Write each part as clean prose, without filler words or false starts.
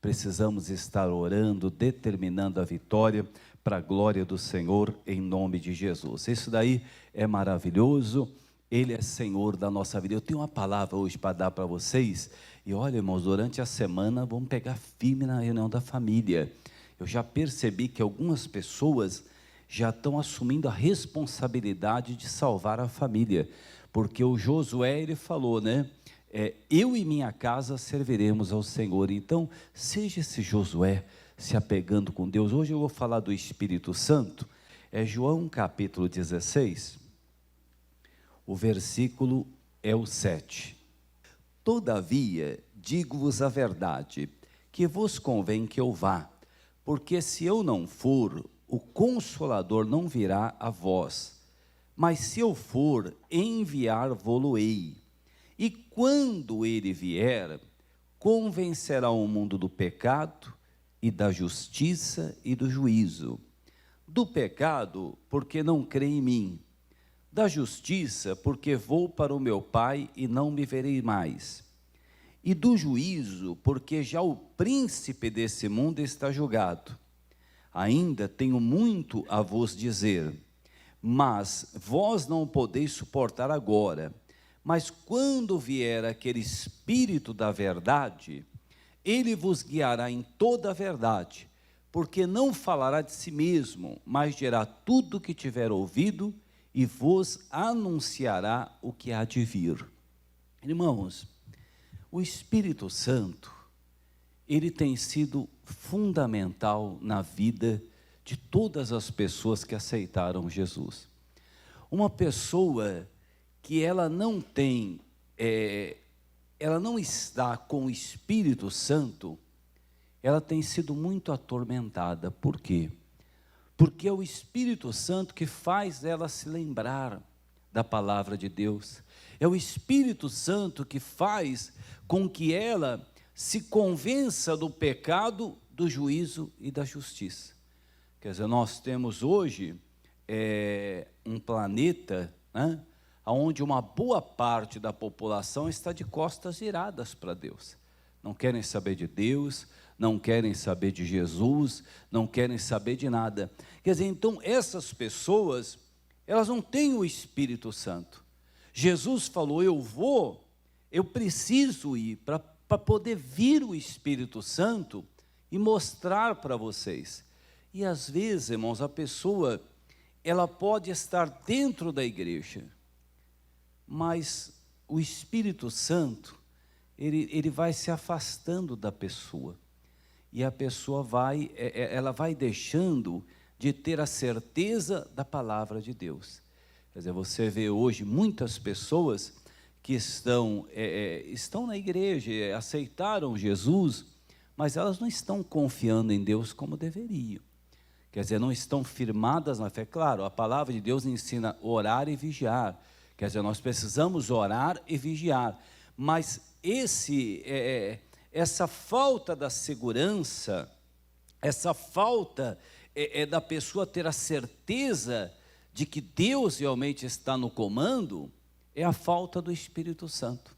precisamos estar orando, determinando a vitória para a glória do Senhor, em nome de Jesus. Isso daí é maravilhoso, Ele é Senhor da nossa vida. Eu tenho uma palavra hoje para dar para vocês, e olha, irmãos, durante a semana vamos pegar firme na reunião da família. Eu já percebi que algumas pessoas já estão assumindo a responsabilidade de salvar a família, porque o Josué, ele falou, né? Eu e minha casa serviremos ao Senhor. Então, seja esse Josué se apegando com Deus. Hoje eu vou falar do Espírito Santo. João capítulo 16, o versículo é o 7. Todavia, digo-vos a verdade, que vos convém que eu vá, porque se eu não for, o Consolador não virá a vós, mas se eu for, enviar-vos-ei. E quando ele vier, convencerá o mundo do pecado, e da justiça e do juízo. Do pecado, porque não crê em mim. Da justiça, porque vou para o meu Pai e não me verei mais. E do juízo, porque já o príncipe desse mundo está julgado. Ainda tenho muito a vos dizer, mas vós não podeis suportar agora. Mas quando vier aquele Espírito da verdade, ele vos guiará em toda a verdade, porque não falará de si mesmo, mas dirá tudo o que tiver ouvido e vos anunciará o que há de vir. Irmãos, o Espírito Santo, ele tem sido fundamental na vida de todas as pessoas que aceitaram Jesus. Uma pessoa que ela não tem, ela não está com o Espírito Santo, ela tem sido muito atormentada. Por quê? Porque é o Espírito Santo que faz ela se lembrar da palavra de Deus. É o Espírito Santo que faz com que ela se convença do pecado, do juízo e da justiça. Quer dizer, nós temos hoje um planeta, né, onde uma boa parte da população está de costas viradas para Deus. Não querem saber de Deus, não querem saber de Jesus, não querem saber de nada. Quer dizer, então essas pessoas, elas não têm o Espírito Santo. Jesus falou, eu preciso ir para poder vir o Espírito Santo e mostrar para vocês. E às vezes, irmãos, a pessoa, ela pode estar dentro da igreja, mas o Espírito Santo, ele vai se afastando da pessoa, e a pessoa ela vai deixando de ter a certeza da palavra de Deus. Quer dizer, você vê hoje muitas pessoas que estão na igreja, aceitaram Jesus, mas elas não estão confiando em Deus como deveriam. Quer dizer, não estão firmadas na fé. Claro, a palavra de Deus ensina orar e vigiar. Quer dizer, nós precisamos orar e vigiar. Mas essa falta da segurança, essa falta da pessoa ter a certeza de que Deus realmente está no comando, é a falta do Espírito Santo.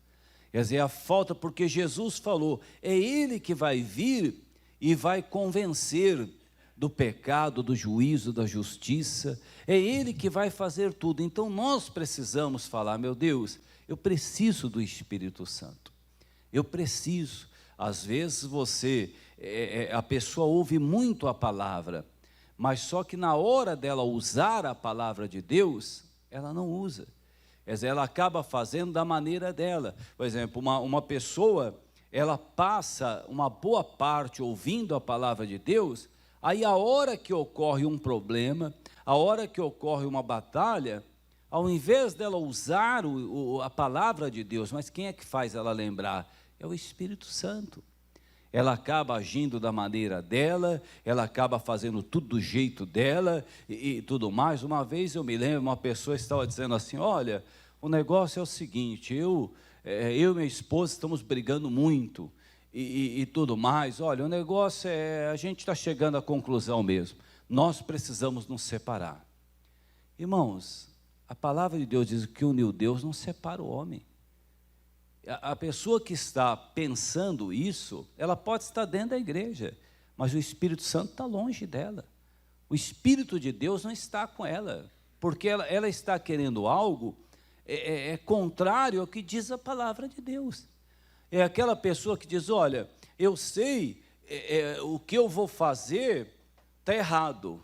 Quer dizer, a falta, porque Jesus falou, é Ele que vai vir e vai convencer do pecado, do juízo, da justiça, é Ele que vai fazer tudo. Então nós precisamos falar, meu Deus, eu preciso do Espírito Santo, eu preciso. Às vezes a pessoa ouve muito a palavra, mas só que na hora dela usar a palavra de Deus, ela não usa. Quer dizer, ela acaba fazendo da maneira dela. Por exemplo, uma pessoa, ela passa uma boa parte ouvindo a palavra de Deus, aí a hora que ocorre um problema, a hora que ocorre uma batalha, ao invés dela usar a palavra de Deus, mas quem é que faz ela lembrar? É o Espírito Santo. Ela acaba agindo da maneira dela, ela acaba fazendo tudo do jeito dela e tudo mais. Uma vez eu me lembro, uma pessoa estava dizendo assim, olha, o negócio é o seguinte, eu e minha esposa estamos brigando muito e tudo mais. Olha, o negócio a gente está chegando à conclusão mesmo, nós precisamos nos separar. Irmãos, a palavra de Deus diz que uniu Deus não separa o homem. A pessoa que está pensando isso, ela pode estar dentro da igreja, mas o Espírito Santo está longe dela. O Espírito de Deus não está com ela, porque ela está querendo algo contrário ao que diz a palavra de Deus. É aquela pessoa que diz, olha, eu sei o que eu vou fazer está errado,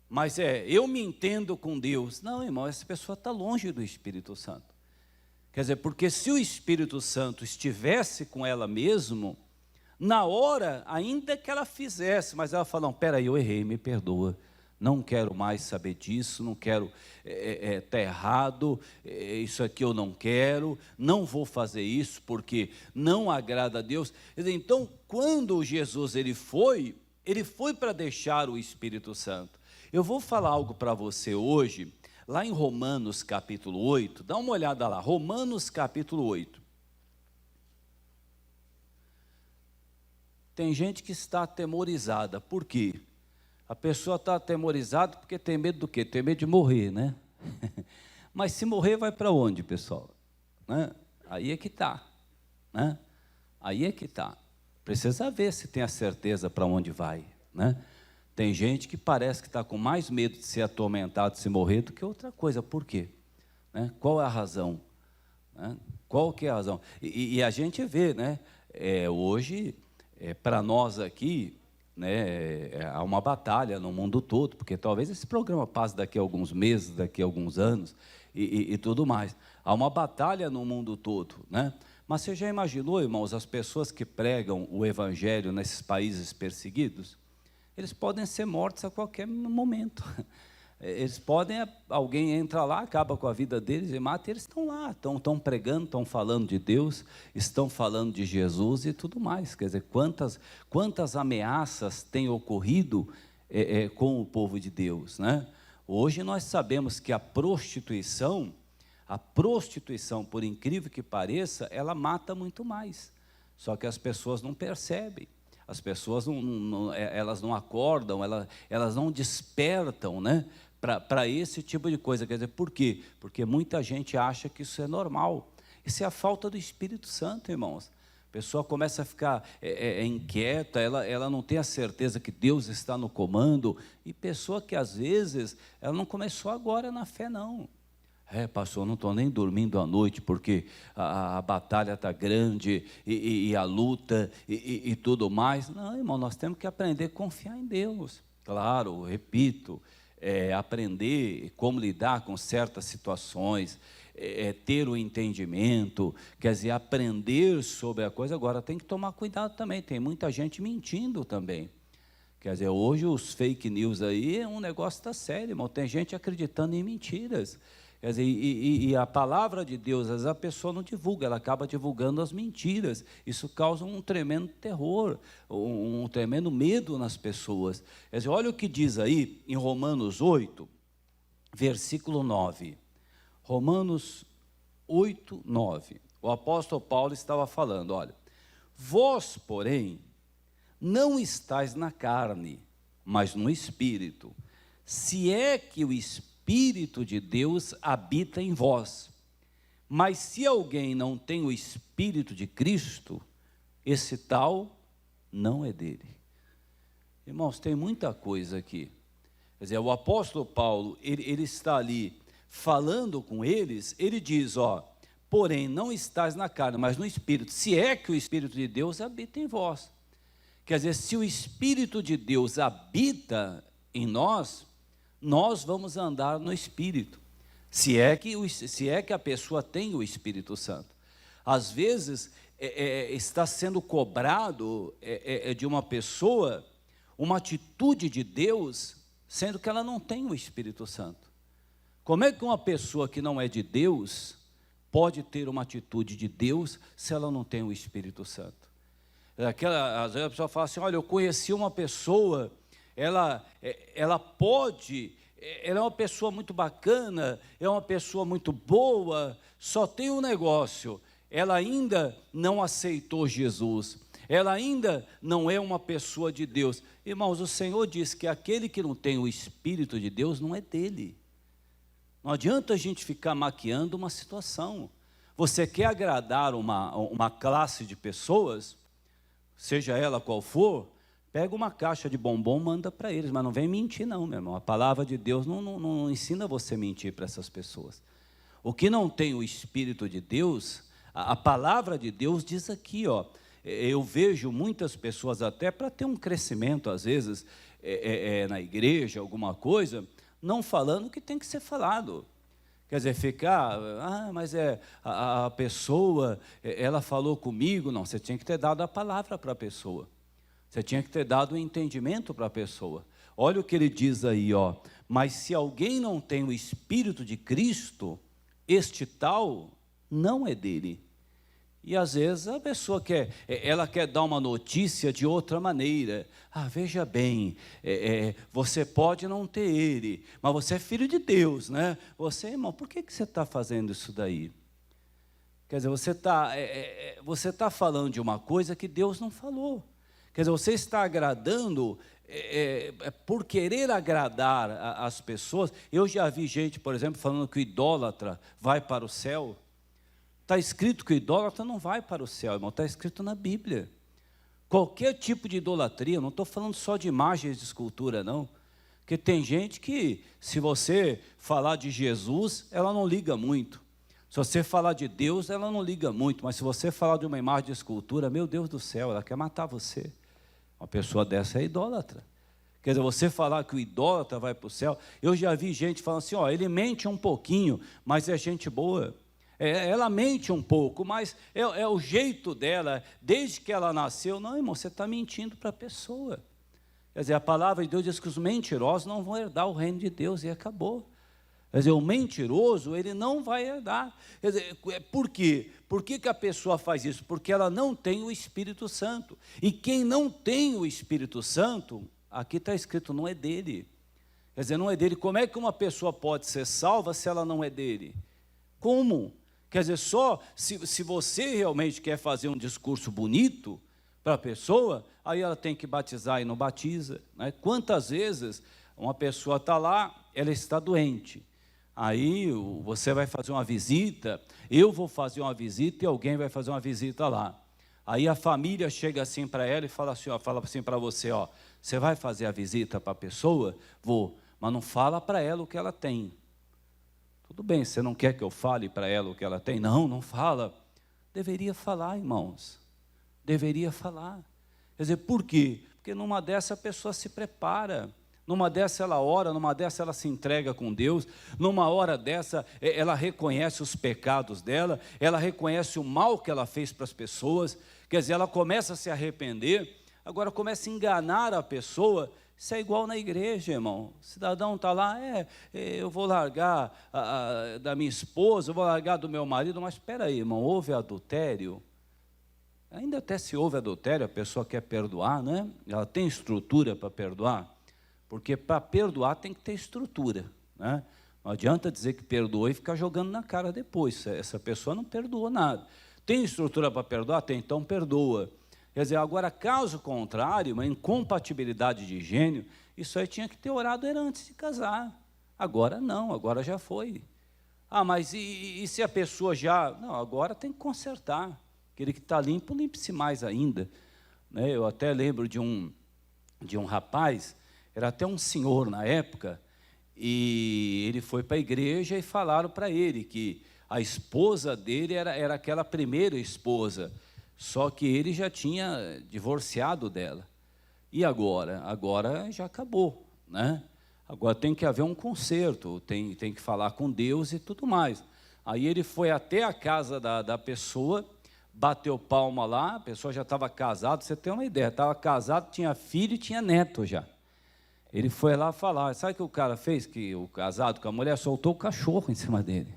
mas eu me entendo com Deus. Não, irmão, essa pessoa está longe do Espírito Santo. Quer dizer, porque se o Espírito Santo estivesse com ela mesmo, na hora, ainda que ela fizesse, mas ela fala, não, peraí, eu errei, me perdoa, não quero mais saber disso, não quero, está errado, isso aqui eu não quero, não vou fazer isso, porque não agrada a Deus. Então, quando Jesus ele foi para deixar o Espírito Santo. Eu vou falar algo para você hoje, lá em Romanos capítulo 8, dá uma olhada lá, Romanos capítulo 8. Tem gente que está atemorizada, por quê? A pessoa está atemorizada porque tem medo do quê? Tem medo de morrer, né? Mas se morrer vai para onde, pessoal? Né? Aí é que está, né? Aí é que está. Precisa ver se tem a certeza para onde vai, né? Tem gente que parece que está com mais medo de ser atormentado, de se morrer, do que outra coisa. Por quê? Né? Qual é a razão? Né? Qual que é a razão? E a gente vê, né? Hoje, para nós aqui, né, há uma batalha no mundo todo, porque talvez esse programa passe daqui a alguns meses, daqui a alguns anos, e tudo mais. Há uma batalha no mundo todo, né? Mas você já imaginou, irmãos, as pessoas que pregam o Evangelho nesses países perseguidos? Eles podem ser mortos a qualquer momento. Eles podem, alguém entra lá, acaba com a vida deles e mata, e eles estão lá, estão pregando, estão falando de Deus, estão falando de Jesus e tudo mais. Quer dizer, quantas ameaças têm ocorrido com o povo de Deus, né? Hoje nós sabemos que a prostituição, por incrível que pareça, ela mata muito mais. Só que as pessoas não percebem. As pessoas elas não acordam, elas não despertam, né, para esse tipo de coisa. Quer dizer, por quê? Porque muita gente acha que isso é normal. Isso é a falta do Espírito Santo, irmãos. A pessoa começa a ficar inquieta, ela não tem a certeza que Deus está no comando. E pessoa que às vezes, ela não começou agora na fé, não. Pastor, não estou nem dormindo à noite, porque a batalha está grande, e a luta, e tudo mais. Não, irmão, nós temos que aprender a confiar em Deus. Claro, repito, aprender como lidar com certas situações, ter o entendimento, quer dizer, aprender sobre a coisa. Agora, tem que tomar cuidado também, tem muita gente mentindo também. Quer dizer, hoje os fake news aí, um negócio está sério, irmão, tem gente acreditando em mentiras. Quer dizer, e a palavra de Deus, às vezes a pessoa não divulga, ela acaba divulgando as mentiras. Isso causa um tremendo terror, um tremendo medo nas pessoas. Quer dizer, olha o que diz aí em Romanos 8, versículo 9. Romanos 8, 9. O apóstolo Paulo estava falando, olha, vós, porém, não estáis na carne, mas no Espírito, se é que o Espírito de Deus habita em vós. Mas se alguém não tem o Espírito de Cristo, esse tal não é dele. Irmãos, tem muita coisa aqui. Quer dizer, o apóstolo Paulo, ele está ali falando com eles, ele diz, porém não estás na carne, mas no Espírito, se é que o Espírito de Deus habita em vós. Quer dizer, se o Espírito de Deus habita em nós vamos andar no Espírito, se é que a pessoa tem o Espírito Santo. Às vezes, está sendo cobrado de uma pessoa uma atitude de Deus, sendo que ela não tem o Espírito Santo. Como é que uma pessoa que não é de Deus pode ter uma atitude de Deus se ela não tem o Espírito Santo? Às vezes a pessoa fala assim, olha, eu conheci uma pessoa, ela é uma pessoa muito bacana, é uma pessoa muito boa, só tem um negócio, ela ainda não aceitou Jesus, ela ainda não é uma pessoa de Deus. Irmãos, o Senhor diz que aquele que não tem o Espírito de Deus não é dele. Não adianta a gente ficar maquiando uma situação. você quer agradar uma classe de pessoas, seja ela qual for, pega uma caixa de bombom, manda para eles, mas não vem mentir não, meu irmão. A palavra de Deus não ensina você a mentir para essas pessoas. O que não tem o Espírito de Deus, a palavra de Deus diz aqui, ó, eu vejo muitas pessoas até para ter um crescimento, às vezes, na igreja, alguma coisa, não falando o que tem que ser falado. Quer dizer, ficar, mas a pessoa, ela falou comigo. Não, você tinha que ter dado a palavra para a pessoa. Você tinha que ter dado o entendimento para a pessoa. Olha o que ele diz aí, ó. Mas se alguém não tem o Espírito de Cristo, este tal não é dele. E às vezes a pessoa quer dar uma notícia de outra maneira. Veja bem, você pode não ter ele, mas você é filho de Deus, né? Você, irmão, por que você está fazendo isso daí? Quer dizer, você tá falando de uma coisa que Deus não falou. Quer dizer, você está agradando, por querer agradar as pessoas. Eu já vi gente, por exemplo, falando que o idólatra vai para o céu. Está escrito que o idólatra não vai para o céu, irmão, está escrito na Bíblia. Qualquer tipo de idolatria, não estou falando só de imagens de escultura, não. Porque tem gente que, se você falar de Jesus, ela não liga muito. Se você falar de Deus, ela não liga muito. Mas se você falar de uma imagem de escultura, meu Deus do céu, ela quer matar você. Uma pessoa dessa é idólatra. Quer dizer, você falar que o idólatra vai para o céu, eu já vi gente falando assim, ele mente um pouquinho, mas é gente boa. Ela mente um pouco, mas é o jeito dela, desde que ela nasceu. Não, irmão, você está mentindo para a pessoa. Quer dizer, a palavra de Deus diz que os mentirosos não vão herdar o reino de Deus, e acabou. Quer dizer, o mentiroso, ele não vai herdar. Quer dizer, por quê? Por que a pessoa faz isso? Porque ela não tem o Espírito Santo. E quem não tem o Espírito Santo, aqui está escrito, não é dele. Quer dizer, não é dele. Como é que uma pessoa pode ser salva se ela não é dele? Como? Quer dizer, só se você realmente quer fazer um discurso bonito para a pessoa, aí ela tem que batizar e não batiza, né? Quantas vezes uma pessoa está lá, ela está doente, aí você vai fazer uma visita, eu vou fazer uma visita e alguém vai fazer uma visita lá. Aí a família chega assim para ela e fala assim para você, você vai fazer a visita para a pessoa? Vou, mas não fala para ela o que ela tem. Tudo bem, você não quer que eu fale para ela o que ela tem? Não, não fala. Deveria falar, irmãos. Deveria falar. Quer dizer, por quê? Porque numa dessa a pessoa se prepara. Numa dessa ela ora, numa dessa ela se entrega com Deus. Numa hora dessa ela reconhece os pecados dela, ela reconhece o mal que ela fez para as pessoas. Quer dizer, ela começa a se arrepender, agora começa a enganar a pessoa. Isso é igual na igreja, irmão. O cidadão está lá, eu vou largar da minha esposa, eu vou largar do meu marido, mas espera aí, irmão, houve adultério? Ainda até se houve adultério, a pessoa quer perdoar, né? Ela tem estrutura para perdoar? Porque para perdoar tem que ter estrutura, né? Não adianta dizer que perdoou e ficar jogando na cara depois. Essa pessoa não perdoou nada. Tem estrutura para perdoar? Tem, então perdoa. Quer dizer, agora, caso contrário, uma incompatibilidade de gênio, isso aí tinha que ter orado antes de casar. Agora não, agora já foi. Mas e se a pessoa já... Não, agora tem que consertar. Aquele que está limpo, limpe-se mais ainda. Né? Eu até lembro de um rapaz, era até um senhor na época, e ele foi para a igreja e falaram para ele que a esposa dele era aquela primeira esposa, só que ele já tinha divorciado dela. E agora? Agora já acabou, né? Agora tem que haver um conserto, tem que falar com Deus e tudo mais. Aí ele foi até a casa da pessoa, bateu palma lá, a pessoa já estava casada, você tem uma ideia, estava casado, tinha filho e tinha neto já. Ele foi lá falar, sabe o que o cara fez? Que o casado com a mulher soltou o cachorro em cima dele.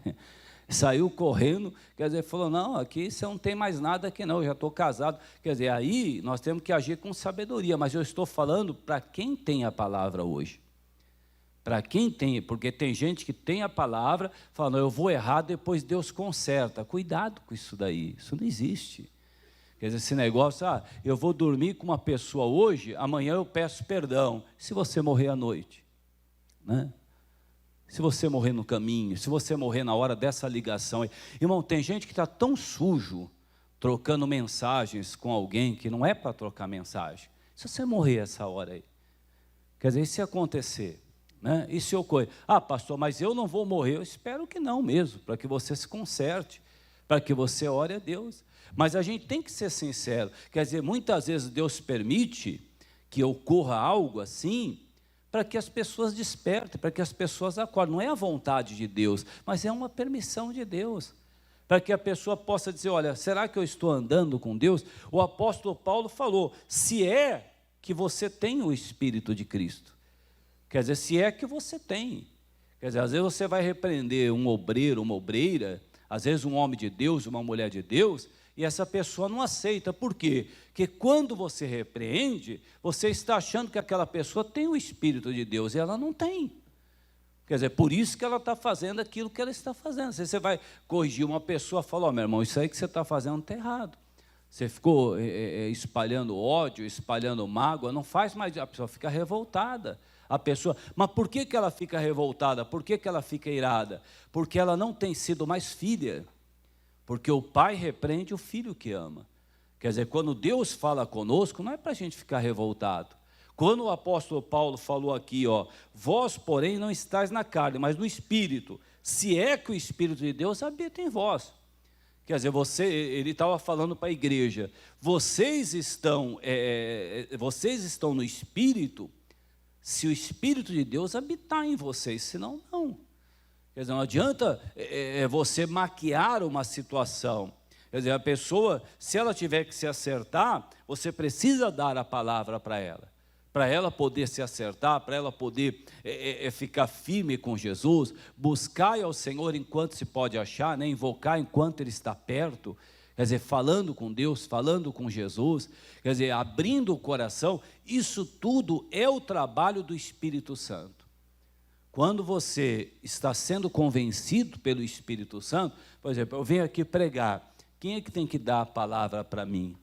Saiu correndo, quer dizer, falou, não, aqui você não tem mais nada aqui não, eu já estou casado. Quer dizer, aí nós temos que agir com sabedoria, mas eu estou falando para quem tem a palavra hoje. Para quem tem, porque tem gente que tem a palavra, fala, não, eu vou errar, depois Deus conserta. Cuidado com isso daí, isso não existe. Quer dizer, esse negócio, eu vou dormir com uma pessoa hoje, amanhã eu peço perdão, se você morrer à noite, né? Se você morrer no caminho, se você morrer na hora dessa ligação. Irmão, tem gente que está tão sujo, trocando mensagens com alguém que não é para trocar mensagem. Se você morrer essa hora aí, quer dizer, e se acontecer? Né? E se ocorrer? Ah, pastor, mas eu não vou morrer. Eu espero que não mesmo, para que você se conserte, para que você ore a Deus. Mas a gente tem que ser sincero. Quer dizer, muitas vezes Deus permite que ocorra algo assim, para que as pessoas despertem, para que as pessoas acordem. Não é a vontade de Deus, mas é uma permissão de Deus, para que a pessoa possa dizer, olha, será que eu estou andando com Deus? O apóstolo Paulo falou, se é que você tem o Espírito de Cristo, quer dizer, se é que você tem, quer dizer, às vezes você vai repreender um obreiro, uma obreira, às vezes um homem de Deus, uma mulher de Deus, e essa pessoa não aceita. Por quê? Porque quando você repreende, você está achando que aquela pessoa tem o Espírito de Deus, e ela não tem. Quer dizer, por isso que ela está fazendo aquilo que ela está fazendo. Se você vai corrigir uma pessoa, fala, ó, meu irmão, isso aí que você está fazendo está errado. Você ficou espalhando ódio, espalhando mágoa, não faz mais, a pessoa fica revoltada. A pessoa, mas por que ela fica revoltada? Por que ela fica irada? Porque ela não tem sido mais filha. Porque o pai repreende o filho que ama. Quer dizer, quando Deus fala conosco, não é para a gente ficar revoltado. Quando o apóstolo Paulo falou aqui, ó, vós, porém, não estáis na carne, mas no Espírito, se é que o Espírito de Deus habita em vós. Quer dizer, ele estava falando para a igreja, vocês estão no Espírito, se o Espírito de Deus habitar em vocês, senão não. Quer dizer, não adianta você maquiar uma situação. Quer dizer, a pessoa, se ela tiver que se acertar, você precisa dar a palavra para ela poder se acertar, para ela poder ficar firme com Jesus, buscar ao Senhor enquanto se pode achar, né? Invocar enquanto Ele está perto, quer dizer, falando com Deus, falando com Jesus, quer dizer, abrindo o coração. Isso tudo é o trabalho do Espírito Santo. Quando você está sendo convencido pelo Espírito Santo, por exemplo, eu venho aqui pregar, quem é que tem que dar a palavra para mim?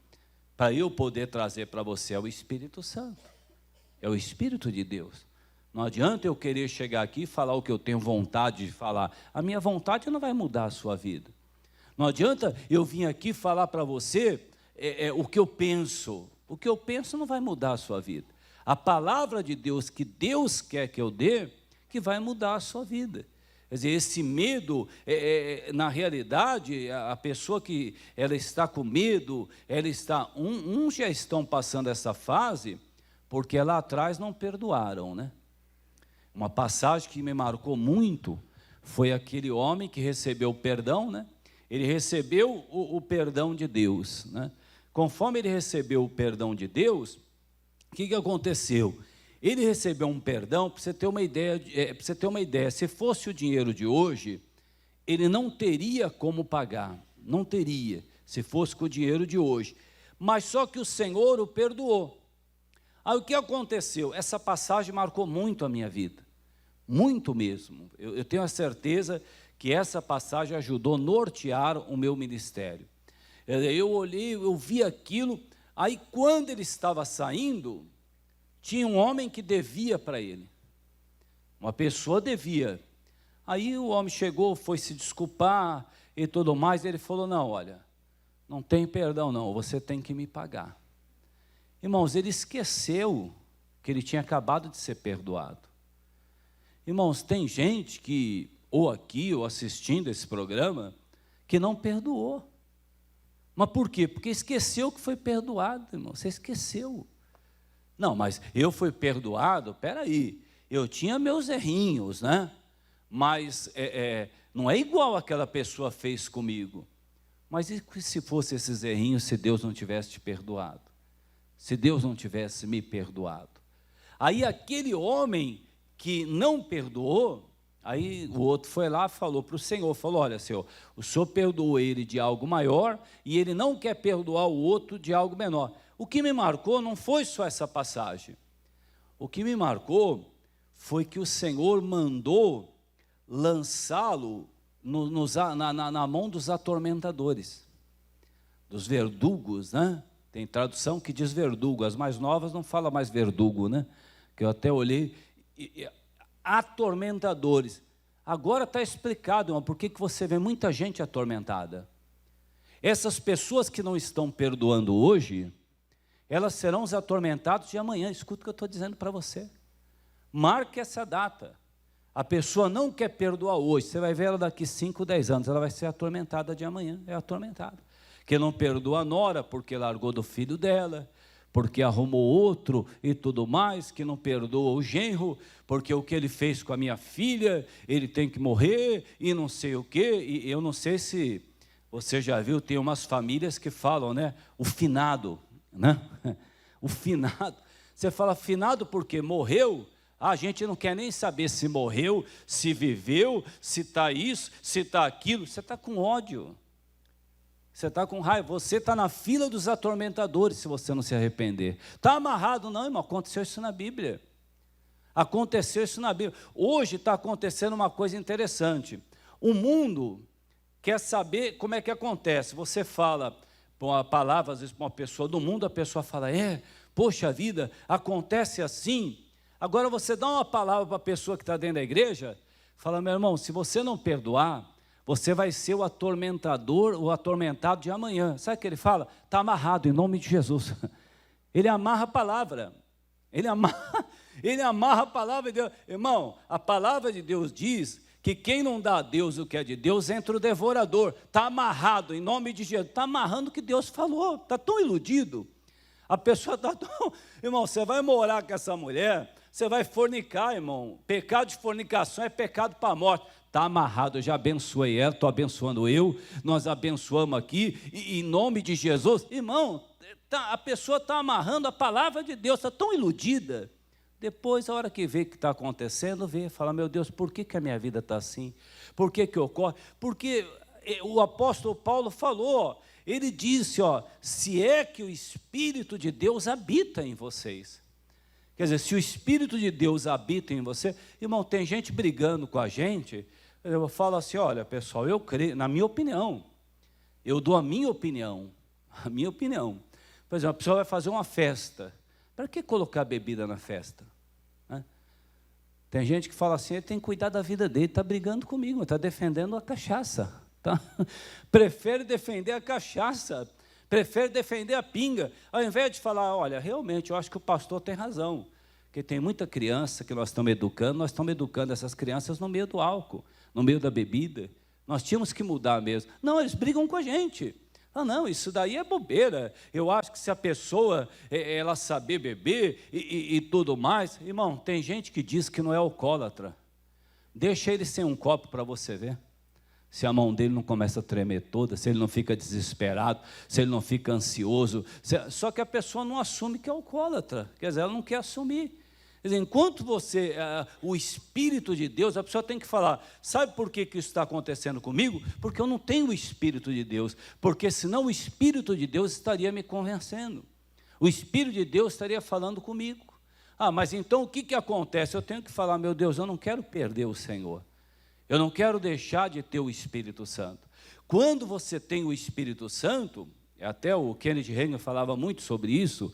Para eu poder trazer para você? É o Espírito Santo, é o Espírito de Deus. Não adianta eu querer chegar aqui e falar o que eu tenho vontade de falar, a minha vontade não vai mudar a sua vida. Não adianta eu vir aqui falar para você o que eu penso não vai mudar a sua vida. A palavra de Deus, que Deus quer que eu dê, que vai mudar a sua vida. Quer dizer, esse medo, na realidade, a pessoa que ela está com medo, ela está, uns já estão passando essa fase, porque lá atrás não perdoaram, né? Uma passagem que me marcou muito, foi aquele homem que recebeu o perdão, né? Ele recebeu o perdão de Deus, né? Conforme ele recebeu o perdão de Deus, o que aconteceu? Ele recebeu um perdão, para você ter uma ideia, se fosse o dinheiro de hoje, ele não teria como pagar, não teria, se fosse com o dinheiro de hoje, mas só que o Senhor o perdoou. Aí o que aconteceu? Essa passagem marcou muito a minha vida, muito mesmo. Eu tenho a certeza que essa passagem ajudou a nortear o meu ministério. Eu olhei, eu vi aquilo, aí quando ele estava saindo, tinha um homem que devia para ele, uma pessoa devia. Aí o homem chegou, foi se desculpar e tudo mais, ele falou, não, olha, não tem perdão não, você tem que me pagar. Irmãos, ele esqueceu que ele tinha acabado de ser perdoado. Irmãos, tem gente que, ou aqui, ou assistindo esse programa, que não perdoou. Mas por quê? Porque esqueceu que foi perdoado, irmão, você esqueceu. Não, mas eu fui perdoado, peraí, eu tinha meus errinhos, né? Mas não é igual aquela pessoa fez comigo. Mas e se fosse esses errinhos, se Deus não tivesse te perdoado? Se Deus não tivesse me perdoado? Aí aquele homem que não perdoou, aí o outro foi lá e falou para o Senhor, falou, olha Senhor, o Senhor perdoou ele de algo maior, e ele não quer perdoar o outro de algo menor. O que me marcou não foi só essa passagem. O que me marcou foi que o Senhor mandou lançá-lo na mão dos atormentadores, dos verdugos, né? Tem tradução que diz verdugo, as mais novas não fala mais verdugo, né? Que eu até olhei, atormentadores. Agora está explicado, irmão, por que você vê muita gente atormentada. Essas pessoas que não estão perdoando hoje, elas serão os atormentados de amanhã. Escuta o que eu estou dizendo para você. Marque essa data. A pessoa não quer perdoar hoje, você vai ver ela daqui 5, 10 anos, ela vai ser atormentada de amanhã, é atormentada. Que não perdoa a nora porque largou do filho dela, porque arrumou outro e tudo mais, que não perdoa o genro, porque o que ele fez com a minha filha, ele tem que morrer, e não sei o quê, e eu não sei se você já viu, tem umas famílias que falam, né, o finado, né, o finado, você fala finado porque morreu, a gente não quer nem saber se morreu, se viveu, se está isso, se está aquilo, você está com ódio. Você está com raiva, você está na fila dos atormentadores se você não se arrepender. Está amarrado? Não, irmão, aconteceu isso na Bíblia. Aconteceu isso na Bíblia. Hoje está acontecendo uma coisa interessante. O mundo quer saber como é que acontece. Você fala uma palavra, às vezes, para uma pessoa do mundo, a pessoa fala, poxa vida, acontece assim. Agora você dá uma palavra para a pessoa que está dentro da igreja, fala, meu irmão, se você não perdoar, você vai ser o atormentador, o atormentado de amanhã. Sabe o que ele fala? Está amarrado em nome de Jesus. Ele amarra a palavra. Ele amarra a palavra de Deus. Irmão, a palavra de Deus diz que quem não dá a Deus o que é de Deus, entra o devorador. Está amarrado em nome de Jesus. Está amarrando o que Deus falou. Está tão iludido. A pessoa está tão... Irmão, você vai morar com essa mulher, você vai fornicar, irmão. Pecado de fornicação é pecado para a morte. Está amarrado, eu já abençoei ela, estou abençoando eu, nós abençoamos aqui, e em nome de Jesus, irmão, a pessoa está amarrando a palavra de Deus, está tão iludida, depois a hora que vê o que está acontecendo, fala, meu Deus, por que a minha vida está assim? Por que ocorre? Porque o apóstolo Paulo falou, ele disse, se é que o Espírito de Deus habita em vocês. Quer dizer, se o Espírito de Deus habita em você, irmão, tem gente brigando com a gente, eu falo assim, olha pessoal, eu creio, na minha opinião, eu dou a minha opinião, por exemplo, a pessoa vai fazer uma festa, para que colocar bebida na festa? Tem gente que fala assim, ele tem que cuidar da vida dele, está brigando comigo, está defendendo a cachaça, tá? Prefere defender a cachaça, prefere defender a pinga, ao invés de falar, olha, realmente, eu acho que o pastor tem razão, porque tem muita criança que nós estamos educando essas crianças no meio do álcool, no meio da bebida, nós tínhamos que mudar mesmo. Não, eles brigam com a gente. Não, isso daí é bobeira, eu acho que se a pessoa, ela saber beber e tudo mais, irmão, tem gente que diz que não é alcoólatra, deixa ele sem um copo para você ver. Se a mão dele não começa a tremer toda, se ele não fica desesperado, se ele não fica ansioso, só que a pessoa não assume que é alcoólatra, quer dizer, ela não quer assumir. Quer dizer, enquanto você, o Espírito de Deus, a pessoa tem que falar, sabe por que isso está acontecendo comigo? Porque eu não tenho o Espírito de Deus, porque senão o Espírito de Deus estaria me convencendo, o Espírito de Deus estaria falando comigo. Mas então o que acontece? Eu tenho que falar, meu Deus, eu não quero perder o Senhor. Eu não quero deixar de ter o Espírito Santo. Quando você tem o Espírito Santo, até o Kenneth Hagin falava muito sobre isso,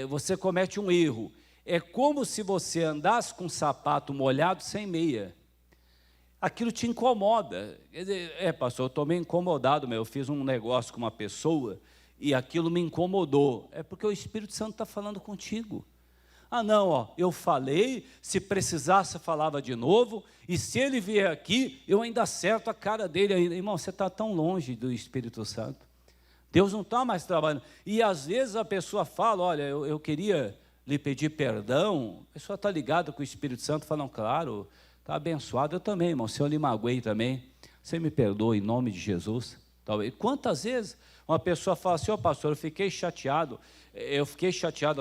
você comete um erro. É como se você andasse com um sapato molhado sem meia. Aquilo te incomoda. Quer dizer, pastor, eu estou meio incomodado, eu fiz um negócio com uma pessoa e aquilo me incomodou. É porque o Espírito Santo está falando contigo. Não, eu falei, se precisasse falava de novo, e se ele vier aqui, eu ainda acerto a cara dele ainda. Irmão, você está tão longe do Espírito Santo. Deus não está mais trabalhando. E às vezes a pessoa fala, olha, eu queria lhe pedir perdão, a pessoa está ligada com o Espírito Santo, falam, claro, está abençoado, eu também, irmão, se eu lhe magoei também, você me perdoa em nome de Jesus. E quantas vezes uma pessoa fala assim, pastor, eu fiquei chateada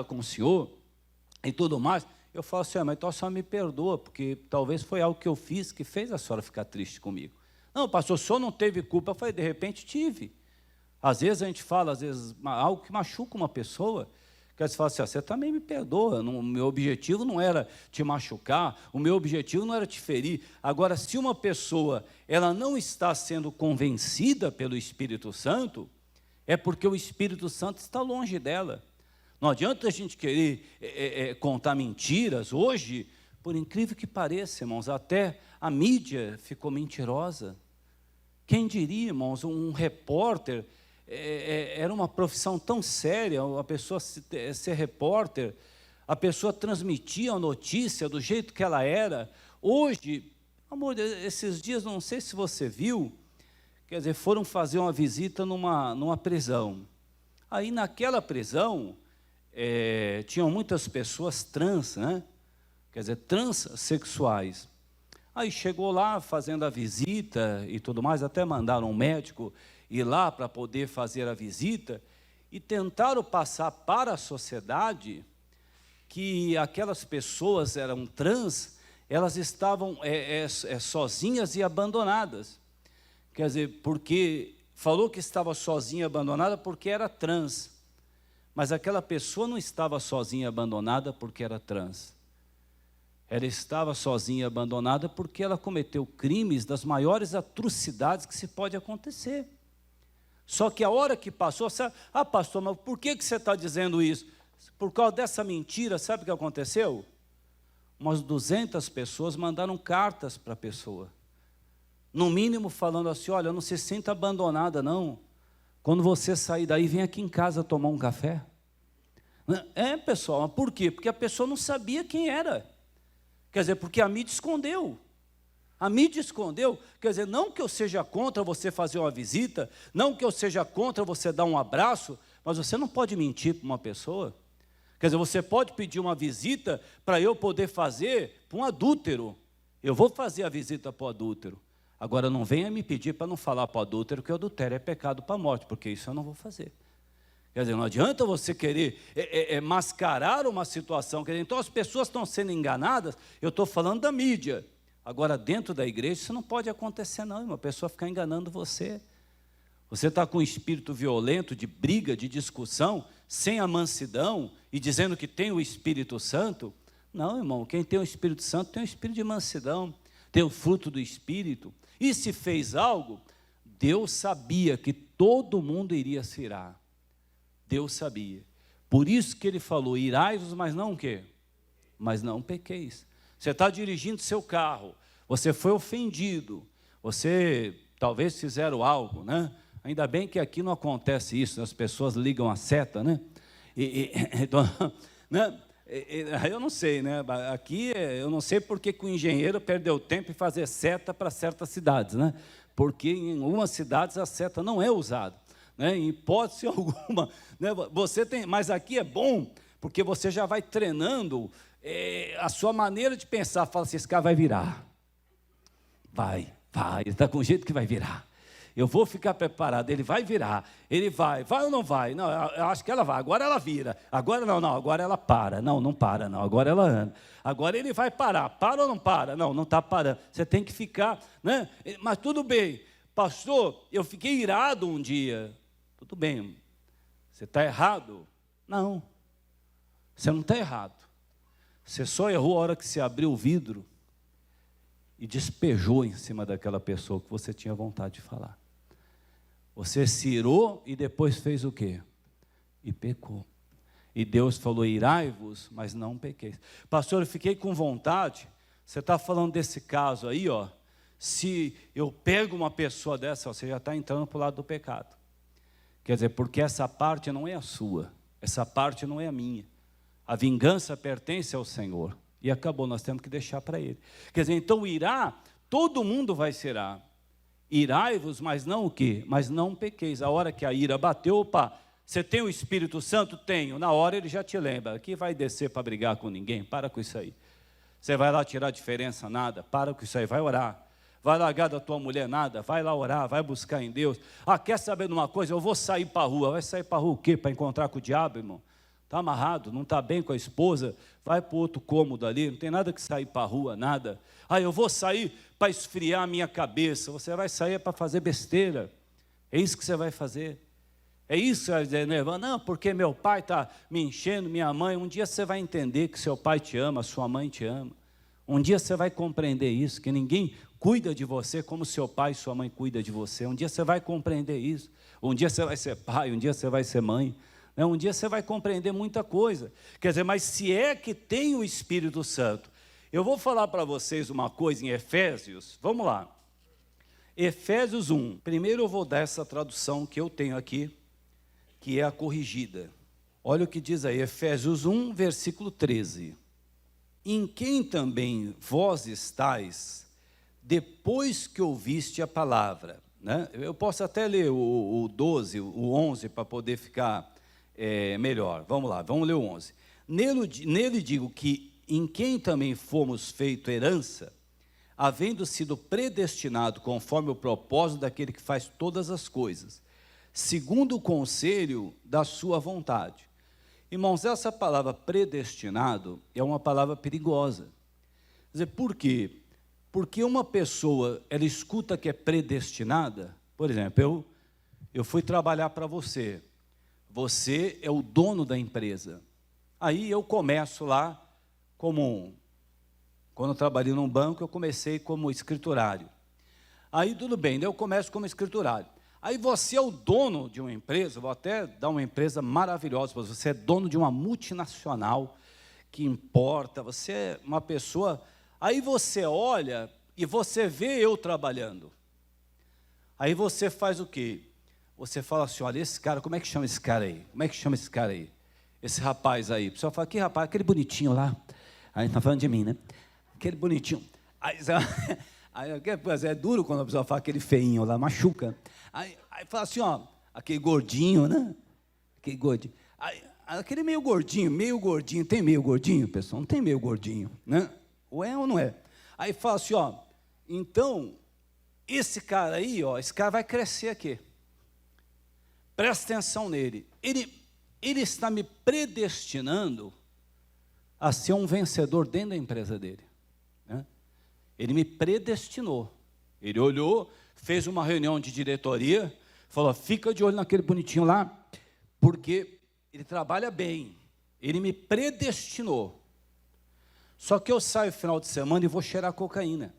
com o senhor, e tudo mais, eu falo assim, mas então a senhora me perdoa, porque talvez foi algo que eu fiz que fez a senhora ficar triste comigo. Não, pastor, o senhor não teve culpa. Eu falei, de repente tive. Às vezes a gente fala, algo que machuca uma pessoa, que você fala assim, você também me perdoa, o meu objetivo não era te machucar, o meu objetivo não era te ferir. Agora, se uma pessoa, ela não está sendo convencida pelo Espírito Santo, é porque o Espírito Santo está longe dela. Não adianta a gente querer contar mentiras. Hoje, Por incrível que pareça, irmãos, até a mídia ficou mentirosa. Quem diria, irmãos, um repórter, era uma profissão tão séria, a pessoa ser repórter, a pessoa transmitia a notícia do jeito que ela era. Hoje, amor, esses dias, não sei se você viu, quer dizer, foram fazer uma visita numa prisão. Aí naquela prisão, tinham muitas pessoas trans, né? Quer dizer, transexuais. Aí chegou lá, fazendo a visita e tudo mais, até mandaram um médico ir lá para poder fazer a visita, e tentaram passar para a sociedade que aquelas pessoas eram trans, elas estavam sozinhas e abandonadas. Quer dizer, porque falou que estava sozinha e abandonada porque era trans, mas aquela pessoa não estava sozinha e abandonada porque era trans. Ela estava sozinha e abandonada porque ela cometeu crimes das maiores atrocidades que se pode acontecer. Só que a hora que passou, sabe, pastor, mas por que você está dizendo isso? Por causa dessa mentira, sabe o que aconteceu? Umas 200 pessoas mandaram cartas para a pessoa. No mínimo falando assim, olha, não se sinta abandonada não. Quando você sair daí, vem aqui em casa tomar um café. Pessoal, mas por quê? Porque a pessoa não sabia quem era. Quer dizer, porque a mídia escondeu. A mídia escondeu. Quer dizer, não que eu seja contra você fazer uma visita, não que eu seja contra você dar um abraço, mas você não pode mentir para uma pessoa. Quer dizer, você pode pedir uma visita para eu poder fazer para um adúltero. Eu vou fazer a visita para o adúltero. Agora, não venha me pedir para não falar para o adúltero que o adultério é pecado para a morte, porque isso eu não vou fazer. Quer dizer, não adianta você querer mascarar uma situação. Quer dizer, então as pessoas estão sendo enganadas, eu estou falando da mídia. Agora, dentro da igreja, isso não pode acontecer não, uma pessoa ficar enganando você. Você está com um espírito violento, de briga, de discussão, sem a mansidão, e dizendo que tem o Espírito Santo. Não, irmão, quem tem o Espírito Santo tem o espírito de mansidão, tem o fruto do Espírito. E se fez algo, Deus sabia que todo mundo iria se irar. Deus sabia. Por isso que ele falou, irai-vos, mas não o quê? Mas não pequeis. Você está dirigindo seu carro, você foi ofendido, você talvez fizeram algo, né? Ainda bem que aqui não acontece isso, as pessoas ligam a seta, né? Então, né? Eu não sei, né? Aqui eu não sei porque que o engenheiro perdeu tempo em fazer seta para certas cidades, né? Porque em algumas cidades a seta não é usada, né? Em hipótese alguma, né? Você tem, mas aqui é bom porque você já vai treinando a sua maneira de pensar. Fala assim, esse cara vai virar, vai, ele está com jeito que vai virar. Eu vou ficar preparado, ele vai virar, ele vai ou não vai? Não, eu acho que ela vai, agora ela vira, agora não, agora ela para, não para não, agora ela anda, agora ele vai parar, para ou não para? Não está parando, você tem que ficar, né? Mas tudo bem, pastor, eu fiquei irado um dia, tudo bem, você está errado? Não, você não está errado, você só errou a hora que você abriu o vidro e despejou em cima daquela pessoa que você tinha vontade de falar. Você se irou e depois fez o quê? E pecou. E Deus falou, irai-vos, mas não pequeis. Pastor, eu fiquei com vontade, você está falando desse caso aí, ó, se eu pego uma pessoa dessa, você já está entrando para o lado do pecado. Quer dizer, porque essa parte não é a sua, essa parte não é a minha. A vingança pertence ao Senhor. E acabou, nós temos que deixar para Ele. Quer dizer, então irá, todo mundo vai se irar. Irai-vos, mas não o quê? Mas não pequeis. A hora que a ira bateu, opa, você tem o Espírito Santo? Tenho. Na hora ele já te lembra. Aqui vai descer para brigar com ninguém, para com isso aí. Você vai lá tirar diferença? Nada, para com isso aí, vai orar. Vai largar da tua mulher? Nada, vai lá orar, vai buscar em Deus. Quer saber de uma coisa? Eu vou sair para a rua. Vai sair para a rua o quê? Para encontrar com o diabo, irmão? Está amarrado, não está bem com a esposa, vai para o outro cômodo ali, não tem nada que sair para a rua, nada. Eu vou sair para esfriar a minha cabeça. Você vai sair para fazer besteira, é isso que você vai fazer. É isso que você vai dizer, não, porque meu pai está me enchendo, minha mãe. Um dia você vai entender que seu pai te ama, sua mãe te ama. Um dia você vai compreender isso, que ninguém cuida de você como seu pai e sua mãe cuidam de você. Um dia você vai compreender isso. Um dia você vai ser pai, um dia você vai ser mãe. Um dia você vai compreender muita coisa. Quer dizer, mas se é que tem o Espírito Santo, Eu vou falar para vocês uma coisa em Efésios, vamos lá. Efésios 1, primeiro eu vou dar essa tradução que eu tenho aqui, que é a corrigida. Olha o que diz aí, Efésios 1, versículo 13. Em quem também vós estáis, depois que ouviste a palavra. Né? Eu posso até ler o 12, o 11, para poder ficar melhor. Vamos lá, vamos ler o 11. Nele digo que em quem também fomos feito herança, havendo sido predestinado conforme o propósito daquele que faz todas as coisas, segundo o conselho da sua vontade. Irmãos, essa palavra predestinado é uma palavra perigosa. Quer dizer, por quê? Porque uma pessoa, ela escuta que é predestinada, por exemplo, eu fui trabalhar para você, você é o dono da empresa, aí eu começo lá quando eu trabalhei num banco, eu comecei como escriturário. Aí tudo bem, eu começo como escriturário. Aí você é o dono de uma empresa, vou até dar uma empresa maravilhosa, você é dono de uma multinacional que importa, você é uma pessoa. Aí você olha e você vê eu trabalhando. Aí você faz o quê? Você fala assim, olha, esse cara, como é que chama esse cara aí? Como é que chama esse cara aí? Esse rapaz aí. O pessoal fala, que rapaz, aquele bonitinho lá. Aí está falando de mim, né? Aquele bonitinho. Aí é duro quando a pessoa fala aquele feinho lá, machuca. Aí fala assim, ó, aquele gordinho, né? Aquele gordinho. Aí, aquele meio gordinho. Tem meio gordinho, pessoal? Não tem meio gordinho, né? Ou é ou não é? Aí fala assim, ó, então, esse cara aí, ó, esse cara vai crescer aqui. Presta atenção nele. Ele está me predestinando a ser um vencedor dentro da empresa dele. Né? Ele me predestinou. Ele olhou, fez uma reunião de diretoria, falou, fica de olho naquele bonitinho lá, porque ele trabalha bem. Ele me predestinou. Só que eu saio no final de semana e vou cheirar cocaína.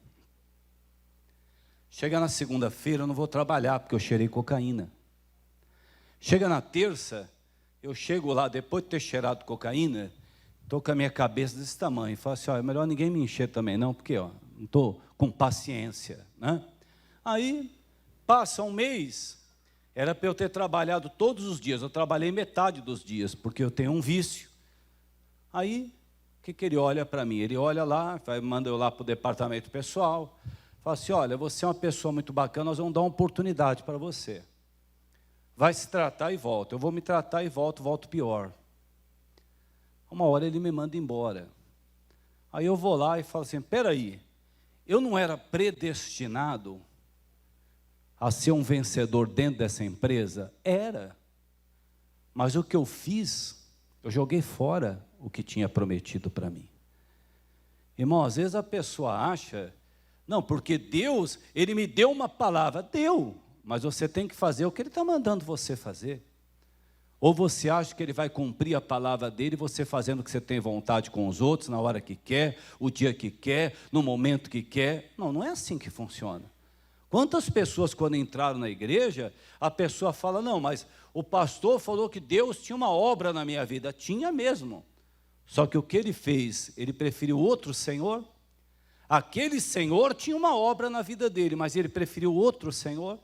Chega na segunda-feira, eu não vou trabalhar, porque eu cheirei cocaína. Chega na terça, eu chego lá, depois de ter cheirado cocaína, estou com a minha cabeça desse tamanho, e falo assim, ó, é melhor ninguém me encher também não, porque ó, não estou com paciência. Né? Aí, passa um mês, era para eu ter trabalhado todos os dias, eu trabalhei metade dos dias, porque eu tenho um vício. Aí, o que ele olha para mim? Ele olha lá, manda eu lá para o departamento pessoal, fala assim, olha, você é uma pessoa muito bacana, nós vamos dar uma oportunidade para você. Vai se tratar e volta. Eu vou me tratar e volto pior. Uma hora ele me manda embora. Aí eu vou lá e falo assim, peraí, eu não era predestinado a ser um vencedor dentro dessa empresa? Era. Mas o que eu fiz, eu joguei fora o que tinha prometido para mim. Irmão, às vezes a pessoa acha, não, porque Deus, Ele me deu uma palavra. Deu, mas você tem que fazer o que Ele está mandando você fazer. Ou você acha que Ele vai cumprir a palavra dEle, você fazendo o que você tem vontade com os outros, na hora que quer, o dia que quer, no momento que quer. Não, não é assim que funciona. Quantas pessoas, quando entraram na igreja, a pessoa fala, não, mas o pastor falou que Deus tinha uma obra na minha vida. Tinha mesmo. Só que o que ele fez? Ele preferiu outro senhor? Aquele senhor tinha uma obra na vida dele, mas ele preferiu outro senhor?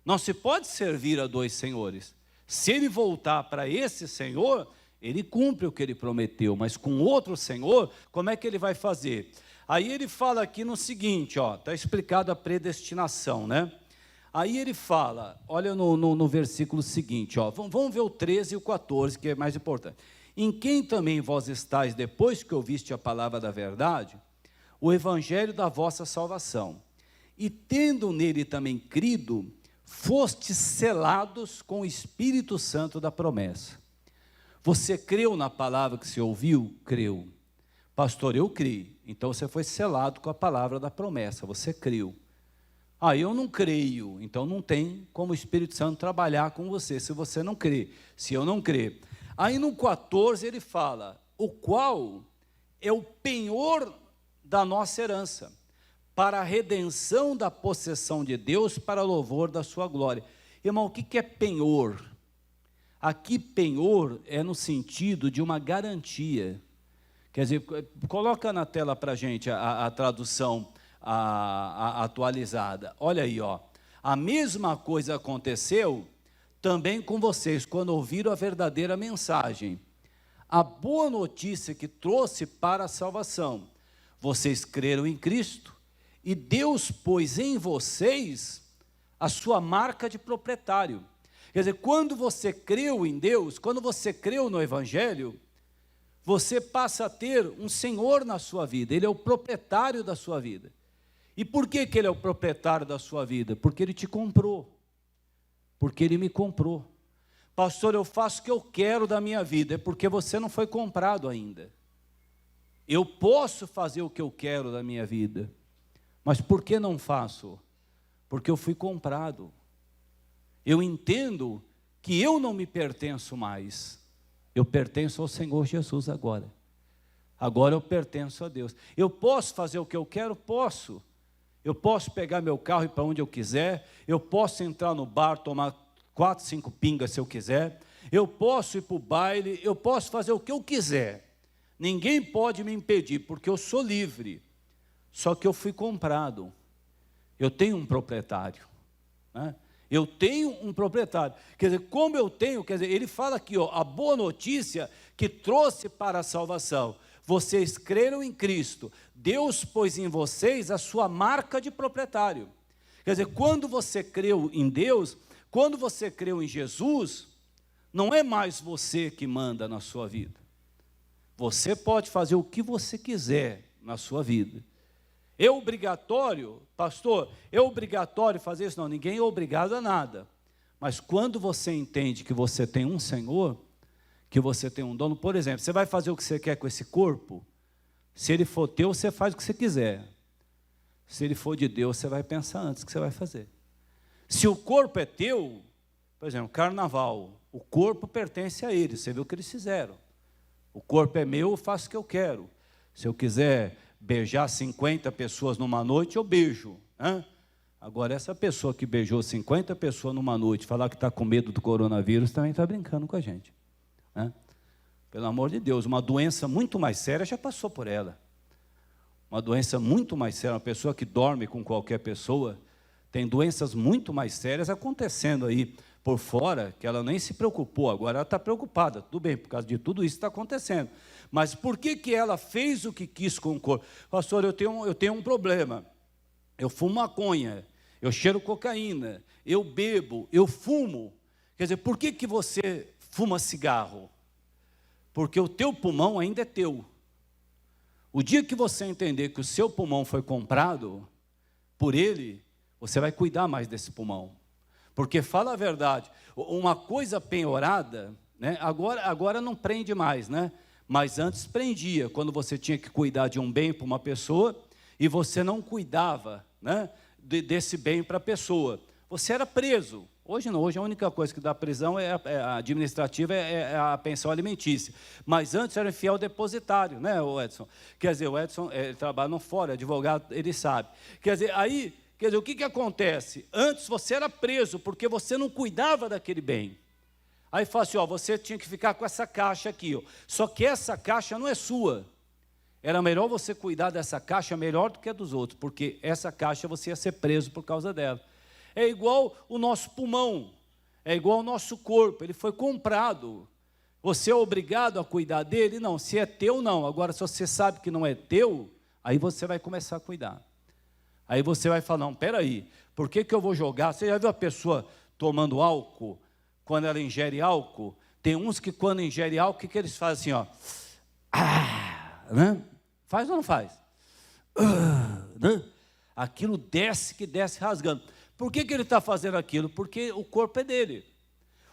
Não se pode servir a dois senhores. Se ele voltar para esse senhor, ele cumpre o que ele prometeu, mas com outro senhor, como é que ele vai fazer? Aí ele fala aqui no seguinte, está explicado a predestinação, né? Aí ele fala, olha no versículo seguinte, vamos ver o 13 e o 14, que é mais importante. Em quem também vós estáis, depois que ouviste a palavra da verdade, o evangelho da vossa salvação, e tendo nele também crido, fostes selados com o Espírito Santo da promessa. Você creu na palavra que você ouviu? Creu. Pastor, eu criei. Então você foi selado com a palavra da promessa, você creu. Eu não creio, então não tem como o Espírito Santo trabalhar com você, se você não crê, se eu não crer. Aí no 14 ele fala, o qual é o penhor da nossa herança, para a redenção da possessão de Deus, para louvor da sua glória. Irmão, o que é penhor? Aqui penhor é no sentido de uma garantia, Quer dizer, coloca na tela para a gente a tradução atualizada. Olha aí, ó. A mesma coisa aconteceu também com vocês, quando ouviram a verdadeira mensagem, a boa notícia que trouxe para a salvação. Vocês creram em Cristo, e Deus pôs em vocês a sua marca de proprietário. Quer dizer, quando você creu em Deus, quando você creu no Evangelho, você passa a ter um Senhor na sua vida, Ele é o proprietário da sua vida. E por que que Ele é o proprietário da sua vida? Porque Ele te comprou, porque Ele me comprou. Pastor, eu faço o que eu quero da minha vida, é porque você não foi comprado ainda. Eu posso fazer o que eu quero da minha vida, mas por que não faço? Porque eu fui comprado. Eu entendo que eu não me pertenço mais, eu pertenço ao Senhor Jesus agora. Agora eu pertenço a Deus. Eu posso fazer o que eu quero? Posso. Eu posso pegar meu carro e ir para onde eu quiser, eu posso entrar no bar, tomar 4, 5 pingas se eu quiser, eu posso ir para o baile, eu posso fazer o que eu quiser. Ninguém pode me impedir, porque eu sou livre. Só que eu fui comprado. Eu tenho um proprietário, né? Eu tenho um proprietário. Quer dizer, como eu tenho, quer dizer, ele fala aqui, ó, a boa notícia que trouxe para a salvação. Vocês creram em Cristo, Deus pôs em vocês a sua marca de proprietário. Quer dizer, quando você creu em Deus, quando você creu em Jesus, não é mais você que manda na sua vida. Você pode fazer o que você quiser na sua vida. É obrigatório, pastor, é obrigatório fazer isso? Não, ninguém é obrigado a nada. Mas quando você entende que você tem um Senhor, que você tem um dono, por exemplo, você vai fazer o que você quer com esse corpo? Se ele for teu, você faz o que você quiser. Se ele for de Deus, você vai pensar antes o que você vai fazer. Se o corpo é teu, por exemplo, carnaval, o corpo pertence a eles, você viu o que eles fizeram. O corpo é meu, eu faço o que eu quero. Se eu quiser beijar 50 pessoas numa noite, eu beijo, né? Agora, essa pessoa que beijou 50 pessoas numa noite, falar que está com medo do coronavírus, também está brincando com a gente, né? Pelo amor de Deus, uma doença muito mais séria já passou por ela. Uma doença muito mais séria, uma pessoa que dorme com qualquer pessoa, tem doenças muito mais sérias acontecendo aí por fora, que ela nem se preocupou, agora ela está preocupada, tudo bem, por causa de tudo isso está acontecendo. Mas por que que ela fez o que quis com o corpo? Pastor, eu tenho um problema, eu fumo maconha, eu cheiro cocaína, eu bebo, eu fumo. Quer dizer, por que que você fuma cigarro? Porque o teu pulmão ainda é teu. O dia que você entender que o seu pulmão foi comprado por ele, você vai cuidar mais desse pulmão. Porque, fala a verdade, uma coisa penhorada, né, agora não prende mais, né? Mas antes prendia, quando você tinha que cuidar de um bem para uma pessoa e você não cuidava, né, desse bem para a pessoa. Você era preso. Hoje não, hoje a única coisa que dá prisão a administrativa é a pensão alimentícia. Mas antes era fiel depositário, né, o Edson? Quer dizer, o Edson ele trabalha no fora, advogado, ele sabe. Quer dizer, aí, o que acontece? Antes você era preso porque você não cuidava daquele bem. Aí fala assim, ó, você tinha que ficar com essa caixa aqui, ó. Só que essa caixa não é sua. Era melhor você cuidar dessa caixa melhor do que a dos outros, porque essa caixa você ia ser preso por causa dela. É igual o nosso pulmão, é igual o nosso corpo, ele foi comprado. Você é obrigado a cuidar dele? Não, se é teu, não. Agora, se você sabe que não é teu, aí você vai começar a cuidar. Aí você vai falar, não, peraí, por que eu vou jogar? Você já viu a pessoa tomando álcool? Quando ela ingere álcool, tem uns que quando ingere álcool, o que eles fazem assim, ó, né? Faz ou não faz? Né? Aquilo desce rasgando. Por que ele está fazendo aquilo? Porque o corpo é dele.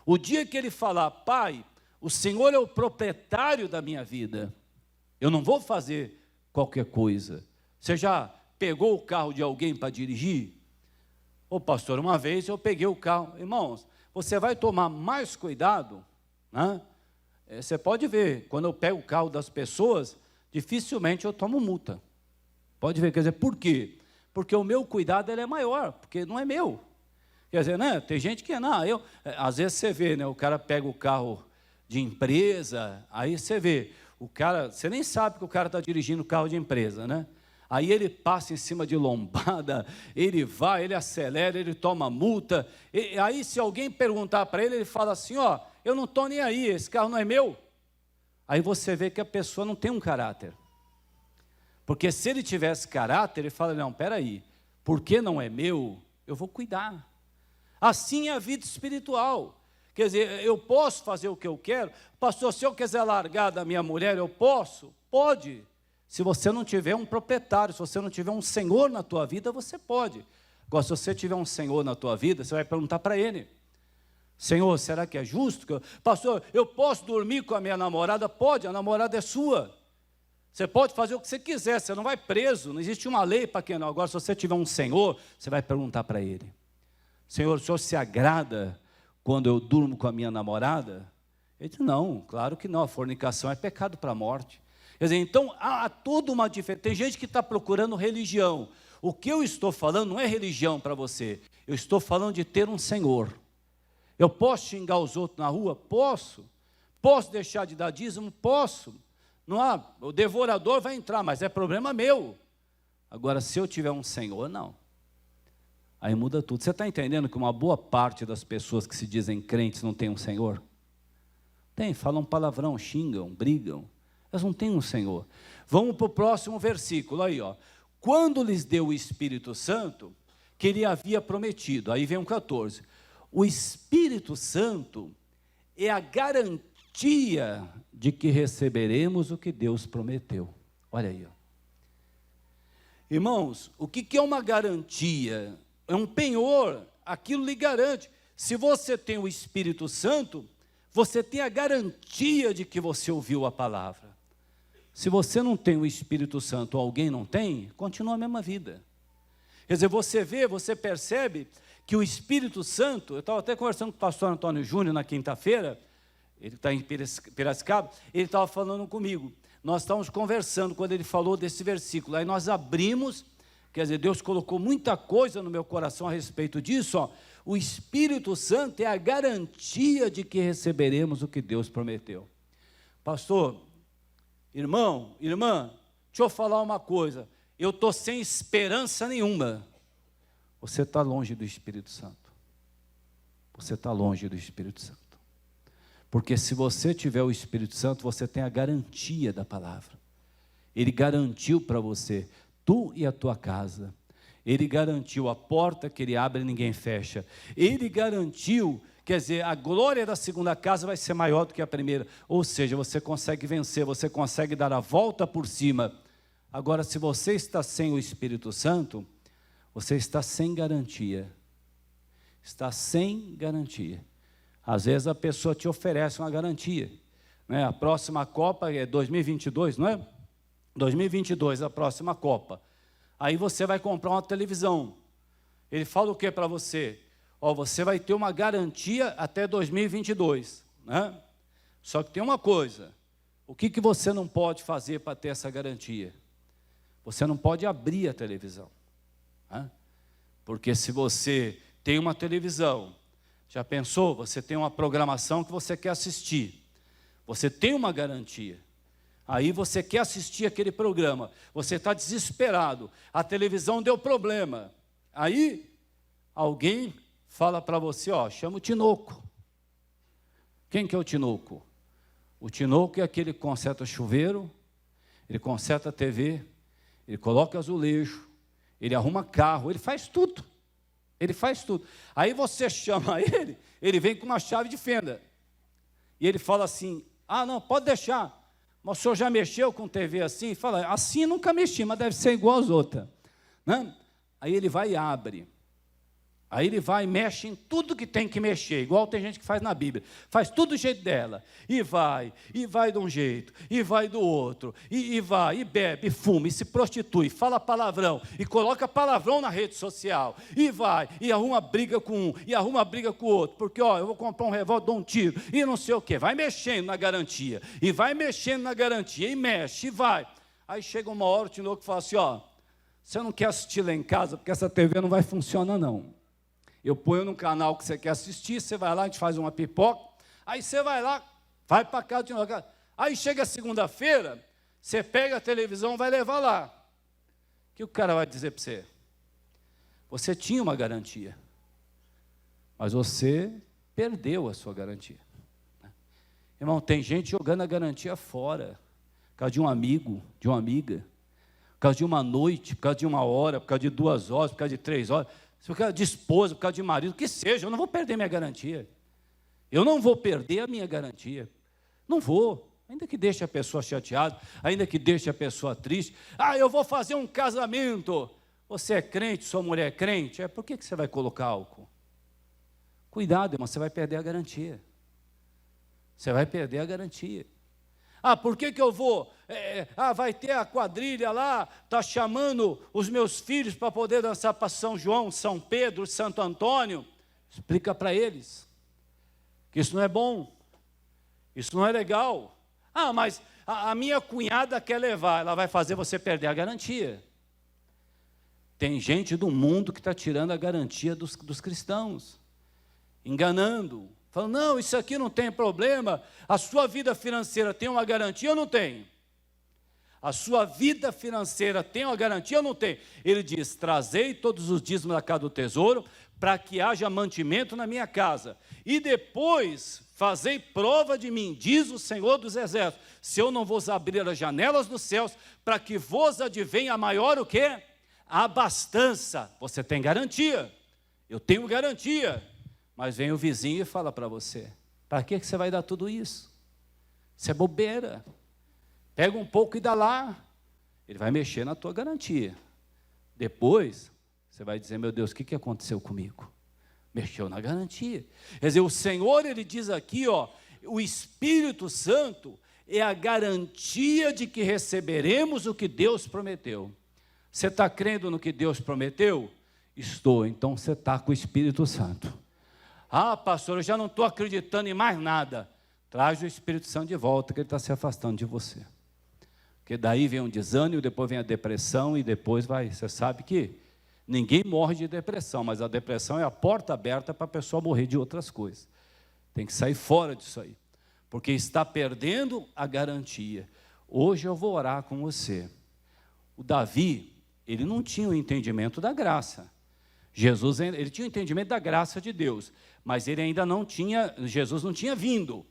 O dia que ele falar, pai, o Senhor é o proprietário da minha vida, eu não vou fazer qualquer coisa. Você já pegou o carro de alguém para dirigir? Ô pastor, uma vez eu peguei o carro, irmãos, você vai tomar mais cuidado, né? Você pode ver, quando eu pego o carro das pessoas, dificilmente eu tomo multa. Pode ver, quer dizer, por quê? Porque o meu cuidado ele é maior, porque não é meu. Quer dizer, né? Tem gente que, não, às vezes você vê, né? O cara pega o carro de empresa, aí você vê, o cara, você nem sabe que o cara está dirigindo carro de empresa, né? Aí ele passa em cima de lombada, ele vai, ele acelera, ele toma multa. Aí se alguém perguntar para ele, ele fala assim, ó, eu não estou nem aí, esse carro não é meu. Aí você vê que a pessoa não tem um caráter. Porque se ele tivesse caráter, ele fala, não, peraí, porque não é meu, eu vou cuidar. Assim é a vida espiritual. Quer dizer, eu posso fazer o que eu quero. Pastor, se eu quiser largar da minha mulher, eu posso? Pode. Se você não tiver um proprietário, se você não tiver um senhor na tua vida, você pode. Agora, se você tiver um senhor na tua vida, você vai perguntar para ele, Senhor, será que é justo? Pastor, eu posso dormir com a minha namorada? Pode, a namorada é sua. Você pode fazer o que você quiser, você não vai preso, não existe uma lei para quem não. Agora, se você tiver um senhor, você vai perguntar para ele, Senhor, o Senhor se agrada quando eu durmo com a minha namorada? Ele diz, não, claro que não, a fornicação é pecado para a morte. Quer dizer, então, há toda uma diferença. Tem gente que está procurando religião. O que eu estou falando não é religião para você. Eu estou falando de ter um Senhor. Eu posso xingar os outros na rua? Posso. Posso deixar de dar dízimo? Posso. Não há, o devorador vai entrar, mas é problema meu. Agora, se eu tiver um Senhor, não. Aí muda tudo. Você está entendendo que uma boa parte das pessoas que se dizem crentes não tem um Senhor? Tem, falam palavrão, xingam, brigam. Elas não têm um Senhor. Vamos para o próximo versículo aí, ó. Quando lhes deu o Espírito Santo, que ele havia prometido, aí vem o 14. O Espírito Santo é a garantia de que receberemos o que Deus prometeu. Olha aí, ó. Irmãos, o que é uma garantia? É um penhor, aquilo lhe garante. Se você tem o Espírito Santo, você tem a garantia de que você ouviu a palavra. Se você não tem o Espírito Santo, ou alguém não tem, continua a mesma vida. Quer dizer, você vê, você percebe que o Espírito Santo, eu estava até conversando com o pastor Antônio Júnior na quinta-feira, ele está em Piracicaba, ele estava falando comigo, nós estávamos conversando quando ele falou desse versículo, aí nós abrimos, quer dizer, Deus colocou muita coisa no meu coração a respeito disso, ó, o Espírito Santo é a garantia de que receberemos o que Deus prometeu. Pastor, irmão, irmã, deixa eu falar uma coisa, eu estou sem esperança nenhuma. Você está longe do Espírito Santo. Você está longe do Espírito Santo. Porque se você tiver o Espírito Santo, você tem a garantia da palavra. Ele garantiu para você, tu e a tua casa. Ele garantiu a porta que ele abre e ninguém fecha. Ele garantiu, quer dizer, a glória da segunda casa vai ser maior do que a primeira. Ou seja, você consegue vencer, você consegue dar a volta por cima. Agora, se você está sem o Espírito Santo, você está sem garantia. Está sem garantia. Às vezes a pessoa te oferece uma garantia, né? A próxima Copa é 2022, não é? 2022, a próxima Copa. Aí você vai comprar uma televisão. Ele fala o que para você? Ó, você vai ter uma garantia até 2022, né? Só que tem uma coisa. O que você não pode fazer para ter essa garantia? Você não pode abrir a televisão, né? Porque se você tem uma televisão, já pensou? Você tem uma programação que você quer assistir. Você tem uma garantia. Aí você quer assistir aquele programa. Você está desesperado. A televisão deu problema. Aí alguém fala para você, ó, chama o Tinoco. Quem que é o Tinoco? O Tinoco é aquele que conserta chuveiro, ele conserta a TV, ele coloca azulejo, ele arruma carro, ele faz tudo. Ele faz tudo. Aí você chama ele, ele vem com uma chave de fenda. E ele fala assim, ah, não, pode deixar. Mas o senhor já mexeu com TV assim? Fala, assim nunca mexi, mas deve ser igual às outras, né? Aí ele vai e abre. Aí ele vai e mexe em tudo que tem que mexer, igual tem gente que faz na Bíblia. Faz tudo do jeito dela. E vai de um jeito, e vai do outro, e vai, e bebe, e fuma, e se prostitui, fala palavrão, e coloca palavrão na rede social, e vai, e arruma briga com um, e arruma briga com o outro, porque, ó, eu vou comprar um revólver, dou um tiro, e não sei o quê. Vai mexendo na garantia, e vai mexendo na garantia, e mexe, e vai. Aí chega uma hora, o Tinoco fala assim, ó, você não quer assistir lá em casa, porque essa TV não vai funcionar, não. Eu ponho no canal que você quer assistir, você vai lá, a gente faz uma pipoca, aí você vai lá, vai para casa de novo. Aí chega segunda-feira, você pega a televisão, vai levar lá. O que o cara vai dizer para você? Você tinha uma garantia, mas você perdeu a sua garantia. Irmão, tem gente jogando a garantia fora, por causa de um amigo, de uma amiga, por causa de uma noite, por causa de 1 hora, por causa de 2 horas, por causa de 3 horas, por causa de esposa, por causa de marido, o que seja, eu não vou perder minha garantia. Eu não vou perder a minha garantia. Não vou. Ainda que deixe a pessoa chateada, ainda que deixe a pessoa triste. Eu vou fazer um casamento. Você é crente, sua mulher é crente. Por que você vai colocar álcool? Cuidado, irmão, você vai perder a garantia. Você vai perder a garantia. Por que eu vou? Vai ter a quadrilha lá, está chamando os meus filhos para poder dançar para São João, São Pedro, Santo Antônio. Explica para eles que isso não é bom, isso não é legal. Mas a minha cunhada quer levar, ela vai fazer você perder a garantia. Tem gente do mundo que está tirando a garantia dos cristãos, enganando, falando, não, isso aqui não tem problema, a sua vida financeira tem uma garantia ou não tem? A sua vida financeira tem uma garantia ou não tem? Ele diz, trazei todos os dízimos da casa do tesouro, para que haja mantimento na minha casa, e depois fazei prova de mim, diz o Senhor dos Exércitos, se eu não vos abrir as janelas dos céus, para que vos advenha maior o quê? Abastança. Você tem garantia, eu tenho garantia, mas vem o vizinho e fala para você, para que você vai dar tudo isso? Isso é bobeira, pega um pouco e dá lá, ele vai mexer na tua garantia, depois você vai dizer, meu Deus, o que aconteceu comigo? Mexeu na garantia. Quer dizer, o Senhor, ele diz aqui, o Espírito Santo é a garantia de que receberemos o que Deus prometeu. Você está crendo no que Deus prometeu? Estou, então você está com o Espírito Santo. Pastor, eu já não estou acreditando em mais nada. Traz o Espírito Santo de volta, que ele está se afastando de você. Porque daí vem um desânimo, depois vem a depressão, e depois vai, você sabe que ninguém morre de depressão, mas a depressão é a porta aberta para a pessoa morrer de outras coisas. Tem que sair fora disso aí, porque está perdendo a garantia. Hoje eu vou orar com você. O Davi, ele não tinha o entendimento da graça. Jesus, ele tinha o entendimento da graça de Deus, mas ele ainda não tinha, Jesus não tinha vindo.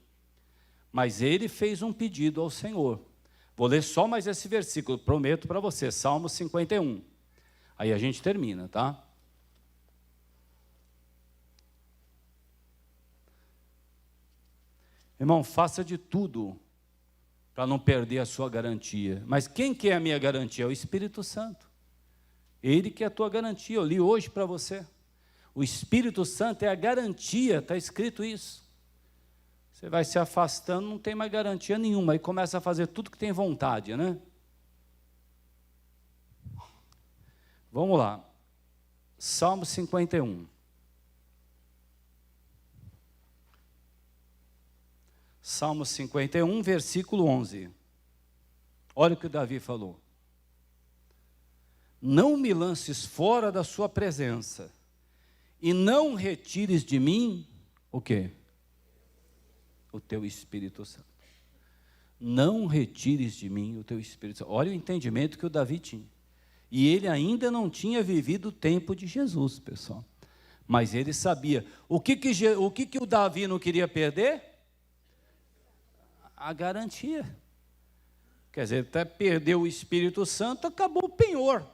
Mas ele fez um pedido ao Senhor. Vou ler só mais esse versículo, prometo para você, Salmo 51. Aí a gente termina, tá? Irmão, faça de tudo para não perder a sua garantia. Mas quem que é a minha garantia? É o Espírito Santo. Ele que é a tua garantia. Eu li hoje para você. O Espírito Santo é a garantia, está escrito isso. Você vai se afastando, não tem mais garantia nenhuma, e começa a fazer tudo que tem vontade, né? Vamos lá, Salmo 51. Salmo 51, versículo 11. Olha o que o Davi falou. Não me lances fora da sua presença, e não retires de mim, o quê? O teu Espírito Santo. Não retires de mim o teu Espírito Santo. Olha o entendimento que o Davi tinha. E ele ainda não tinha vivido o tempo de Jesus, pessoal. Mas ele sabia. O que o Davi não queria perder? A garantia. Quer dizer, até perdeu o Espírito Santo, acabou o penhor.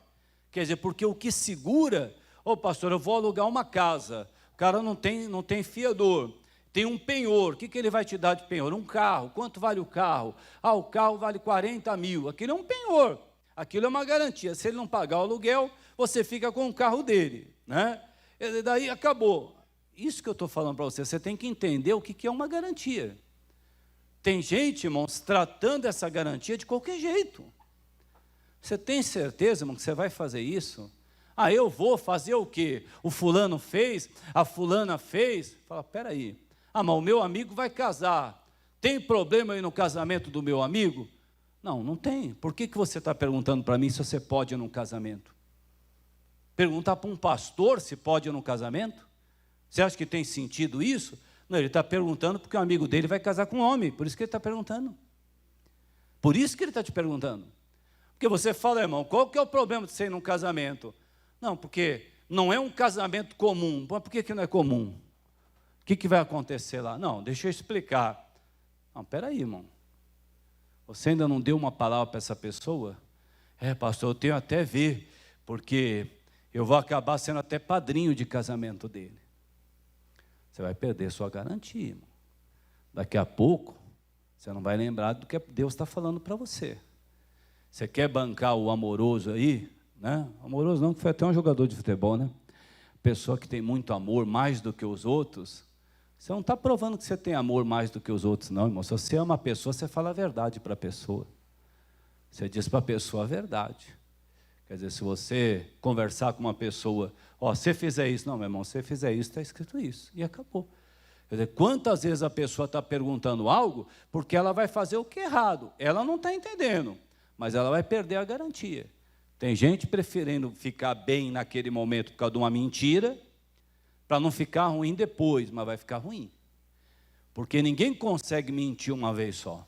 Quer dizer, porque o que segura... pastor, eu vou alugar uma casa. O cara não tem fiador. Tem um penhor. O que ele vai te dar de penhor? Um carro. Quanto vale o carro? O carro vale 40 mil. Aquilo é um penhor. Aquilo é uma garantia. Se ele não pagar o aluguel, você fica com o carro dele, né? E daí acabou. Isso que eu estou falando para você, você tem que entender o que é uma garantia. Tem gente, irmãos, tratando essa garantia de qualquer jeito. Você tem certeza, irmão, que você vai fazer isso? Eu vou fazer o quê? O fulano fez, a fulana fez. Fala, peraí. Mas o meu amigo vai casar. Tem problema aí no casamento do meu amigo? Não tem. Por que você está perguntando para mim se você pode ir num casamento? Perguntar para um pastor se pode ir num casamento? Você acha que tem sentido isso? Não, ele está perguntando porque o amigo dele vai casar com um homem, por isso que ele está perguntando. Por isso que ele está te perguntando. Porque você fala, irmão, qual que é o problema de você ir num casamento? Não, porque não é um casamento comum. Por que não é comum? O que vai acontecer lá? Não, deixa eu explicar. Não, peraí, irmão. Você ainda não deu uma palavra para essa pessoa? Pastor, eu tenho até ver, porque eu vou acabar sendo até padrinho de casamento dele. Você vai perder sua garantia, irmão. Daqui a pouco, você não vai lembrar do que Deus está falando para você. Você quer bancar o amoroso aí, né? Amoroso não, que foi até um jogador de futebol, né? Pessoa que tem muito amor, mais do que os outros. Você não está provando que você tem amor mais do que os outros, não, irmão. Se você ama a pessoa, você fala a verdade para a pessoa. Você diz para a pessoa a verdade. Quer dizer, se você conversar com uma pessoa, você fizer isso, não, meu irmão, se você fizer isso, está escrito isso, e acabou. Quer dizer, quantas vezes a pessoa está perguntando algo, porque ela vai fazer o que é errado, ela não está entendendo, mas ela vai perder a garantia. Tem gente preferindo ficar bem naquele momento por causa de uma mentira, para não ficar ruim depois, mas vai ficar ruim. Porque ninguém consegue mentir uma vez só.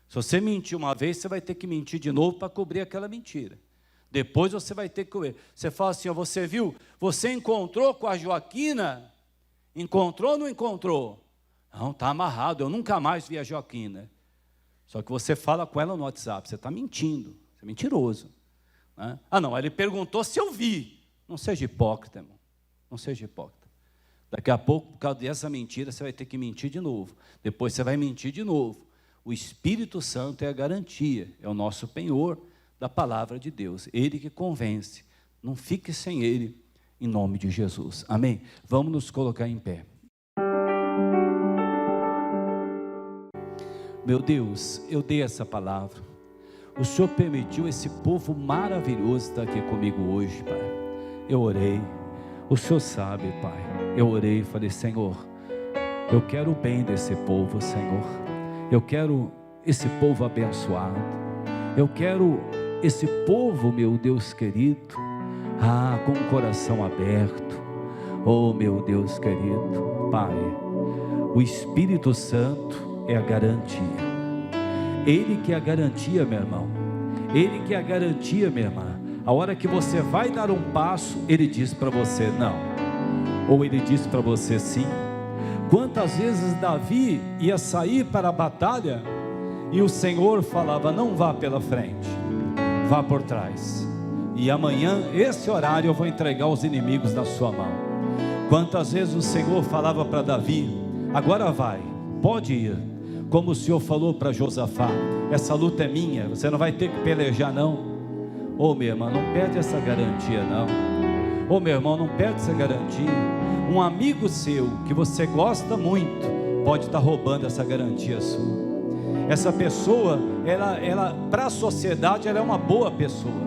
Se você mentir uma vez, você vai ter que mentir de novo para cobrir aquela mentira. Depois você vai ter que cobrir. Você fala assim, você viu? Você encontrou com a Joaquina? Encontrou ou não encontrou? Não, está amarrado, eu nunca mais vi a Joaquina. Só que você fala com ela no WhatsApp, você está mentindo, você é mentiroso. Né? Não, ele perguntou se eu vi. Não seja hipócrita, irmão. Não seja hipócrita. Daqui a pouco, por causa dessa mentira, você vai ter que mentir de novo. Depois você vai mentir de novo. O Espírito Santo é a garantia, é o nosso penhor da palavra de Deus. Ele que convence. Não fique sem ele, em nome de Jesus. Amém? Vamos nos colocar em pé. Meu Deus, eu dei essa palavra. O Senhor permitiu esse povo maravilhoso estar aqui comigo hoje, Pai. Eu orei. O Senhor sabe, Pai. Eu orei e falei, Senhor, eu quero o bem desse povo, Senhor. Eu quero esse povo abençoado. Eu quero esse povo, meu Deus querido, com o coração aberto. Oh, meu Deus querido, Pai, o Espírito Santo é a garantia. Ele que é a garantia, meu irmão. Ele que é a garantia, minha irmã. A hora que você vai dar um passo, ele diz para você não, ou ele diz para você sim. Quantas vezes Davi ia sair para a batalha e o Senhor falava, não vá pela frente, vá por trás, e amanhã, esse horário eu vou entregar os inimigos na sua mão. Quantas vezes o Senhor falava para Davi, agora vai, pode ir, como o Senhor falou para Josafá, essa luta é minha, você não vai ter que pelejar não. Oh, minha irmã, não perde essa garantia não. Oh, meu irmão, não perde essa garantia. Um amigo seu, que você gosta muito, pode estar roubando essa garantia sua. Essa pessoa, ela para a sociedade, ela é uma boa pessoa,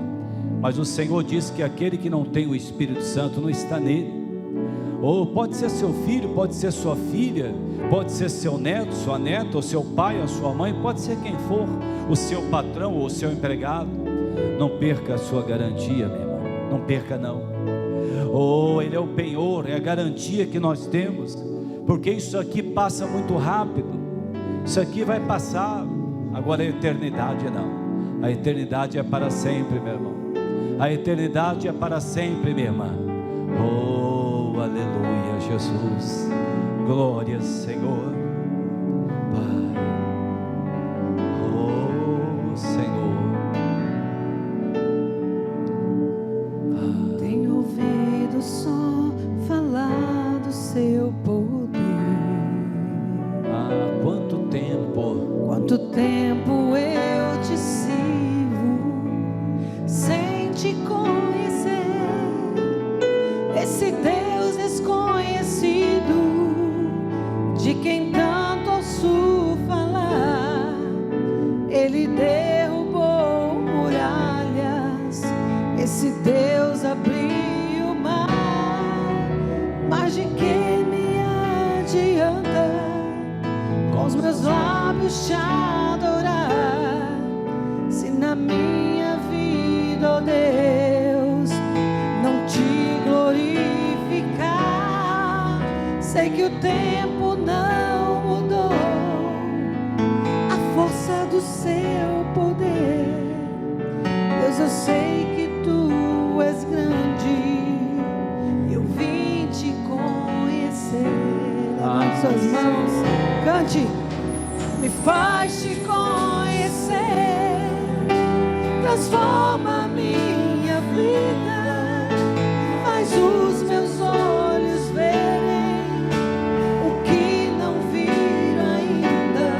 mas o Senhor diz que aquele que não tem o Espírito Santo não está nele. Ou pode ser seu filho, pode ser sua filha, pode ser seu neto, sua neta, ou seu pai, ou sua mãe, pode ser quem for, o seu patrão ou o seu empregado. Não perca a sua garantia, meu irmão, não perca não. Oh, ele é o penhor, é a garantia que nós temos, porque isso aqui passa muito rápido, isso aqui vai passar, agora a eternidade não, a eternidade é para sempre, meu irmão, a eternidade é para sempre, minha irmã. Oh, aleluia, Jesus, glória, Senhor, Pai, oh, Senhor. Tenho ouvido só falar do seu poder. Quanto tempo Eu te sirvo sem te conhecer. Esse Deus desconhecido, de quem tanto ouço falar, ele derrubou muralhas. Esse Deus abriu o mar. Mas de que me adianta com os meus lábios te adorar, se na minha vida, oh Deus, não te glorificar? Sei que o tempo não mudou a força do seu eu sei que tu és grande. Eu vim te conhecer. Levante suas mãos, cante. Me faz te conhecer, transforma a minha vida, faz os meus olhos verem o que não viram ainda.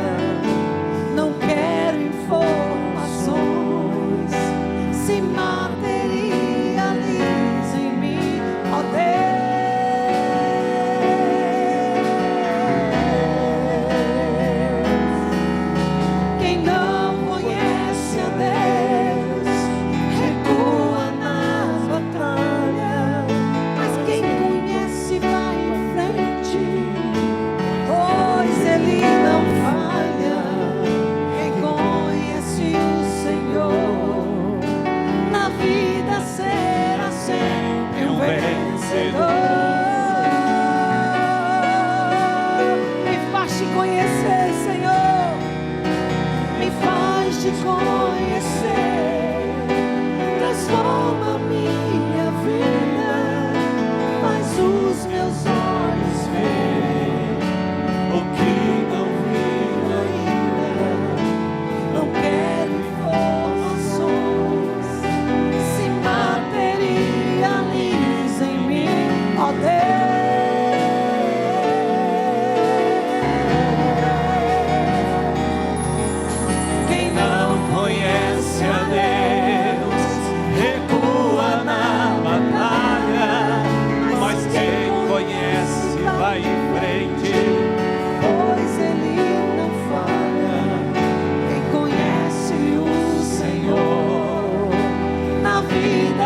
Não quero informações, se materializa em mim, ó Deus. Conhecer, transforma minha vida, faz os meus olhos ver o que não viram ainda. Não quero informações, se materializa em mim, ó Deus.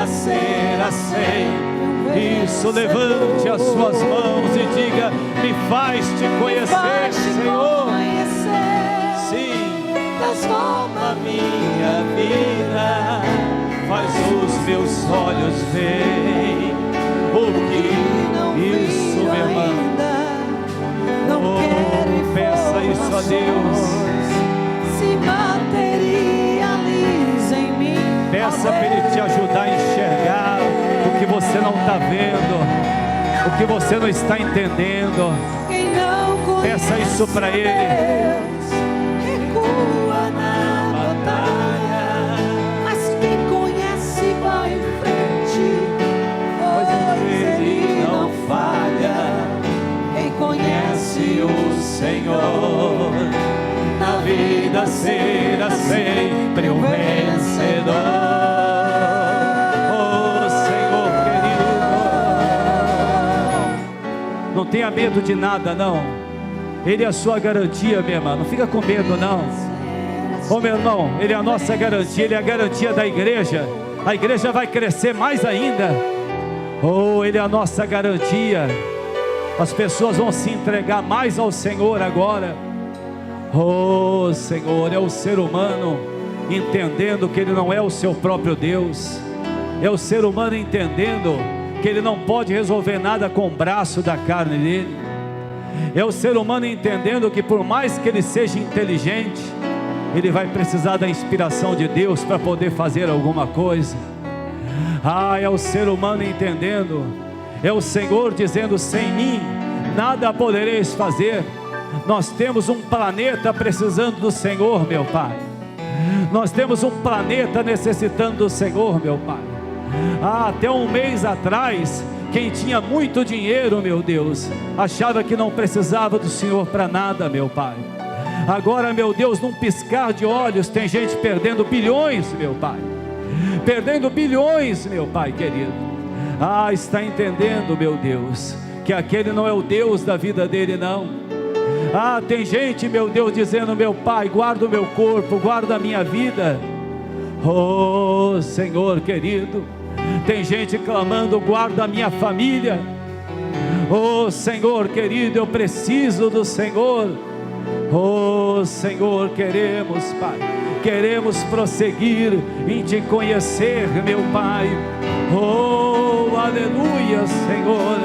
Será sempre. Isso, levante as suas mãos e diga: me faz te conhecer, Senhor. Sim, transforma a minha vida, faz os meus olhos verem o que não isso, meu irmão. Não quero peça isso a Deus. Se materializa em mim. Peça para Ele te ajudar a enxergar o que você não está vendo, o que você não está entendendo. Peça isso para Ele. Recua na batalha, mas quem conhece vai em frente, pois Ele não falha. Quem conhece o Senhor, na vida será sempre um vencedor. Não tenha medo de nada, não. Ele é a sua garantia, meu irmão. Não fica com medo, não. Ô, meu irmão, Ele é a nossa garantia. Ele é a garantia da igreja. A igreja vai crescer mais ainda. Oh, Ele é a nossa garantia. As pessoas vão se entregar mais ao Senhor agora. Oh, Senhor, é o ser humano entendendo que Ele não é o seu próprio Deus. É o ser humano entendendo que ele não pode resolver nada com o braço da carne dele. É o ser humano entendendo que por mais que ele seja inteligente, ele vai precisar da inspiração de Deus para poder fazer alguma coisa. É o ser humano entendendo, é o Senhor dizendo: sem mim nada podereis fazer. Nós temos um planeta precisando do Senhor, meu Pai. Nós temos um planeta necessitando do Senhor, meu Pai. Até um mês atrás, quem tinha muito dinheiro, meu Deus, achava que não precisava do Senhor para nada, meu Pai. Agora, meu Deus, num piscar de olhos, tem gente perdendo bilhões, meu Pai. Perdendo bilhões, meu Pai querido. Está entendendo, meu Deus, que aquele não é o Deus da vida dele, não. Tem gente, meu Deus, dizendo: meu Pai, guarda o meu corpo, guarda a minha vida. Oh, Senhor querido, tem gente clamando: guarda a minha família. Oh, Senhor querido, eu preciso do Senhor. Oh, Senhor, queremos, Pai, queremos prosseguir em Te conhecer, meu Pai. Oh, aleluia, Senhor.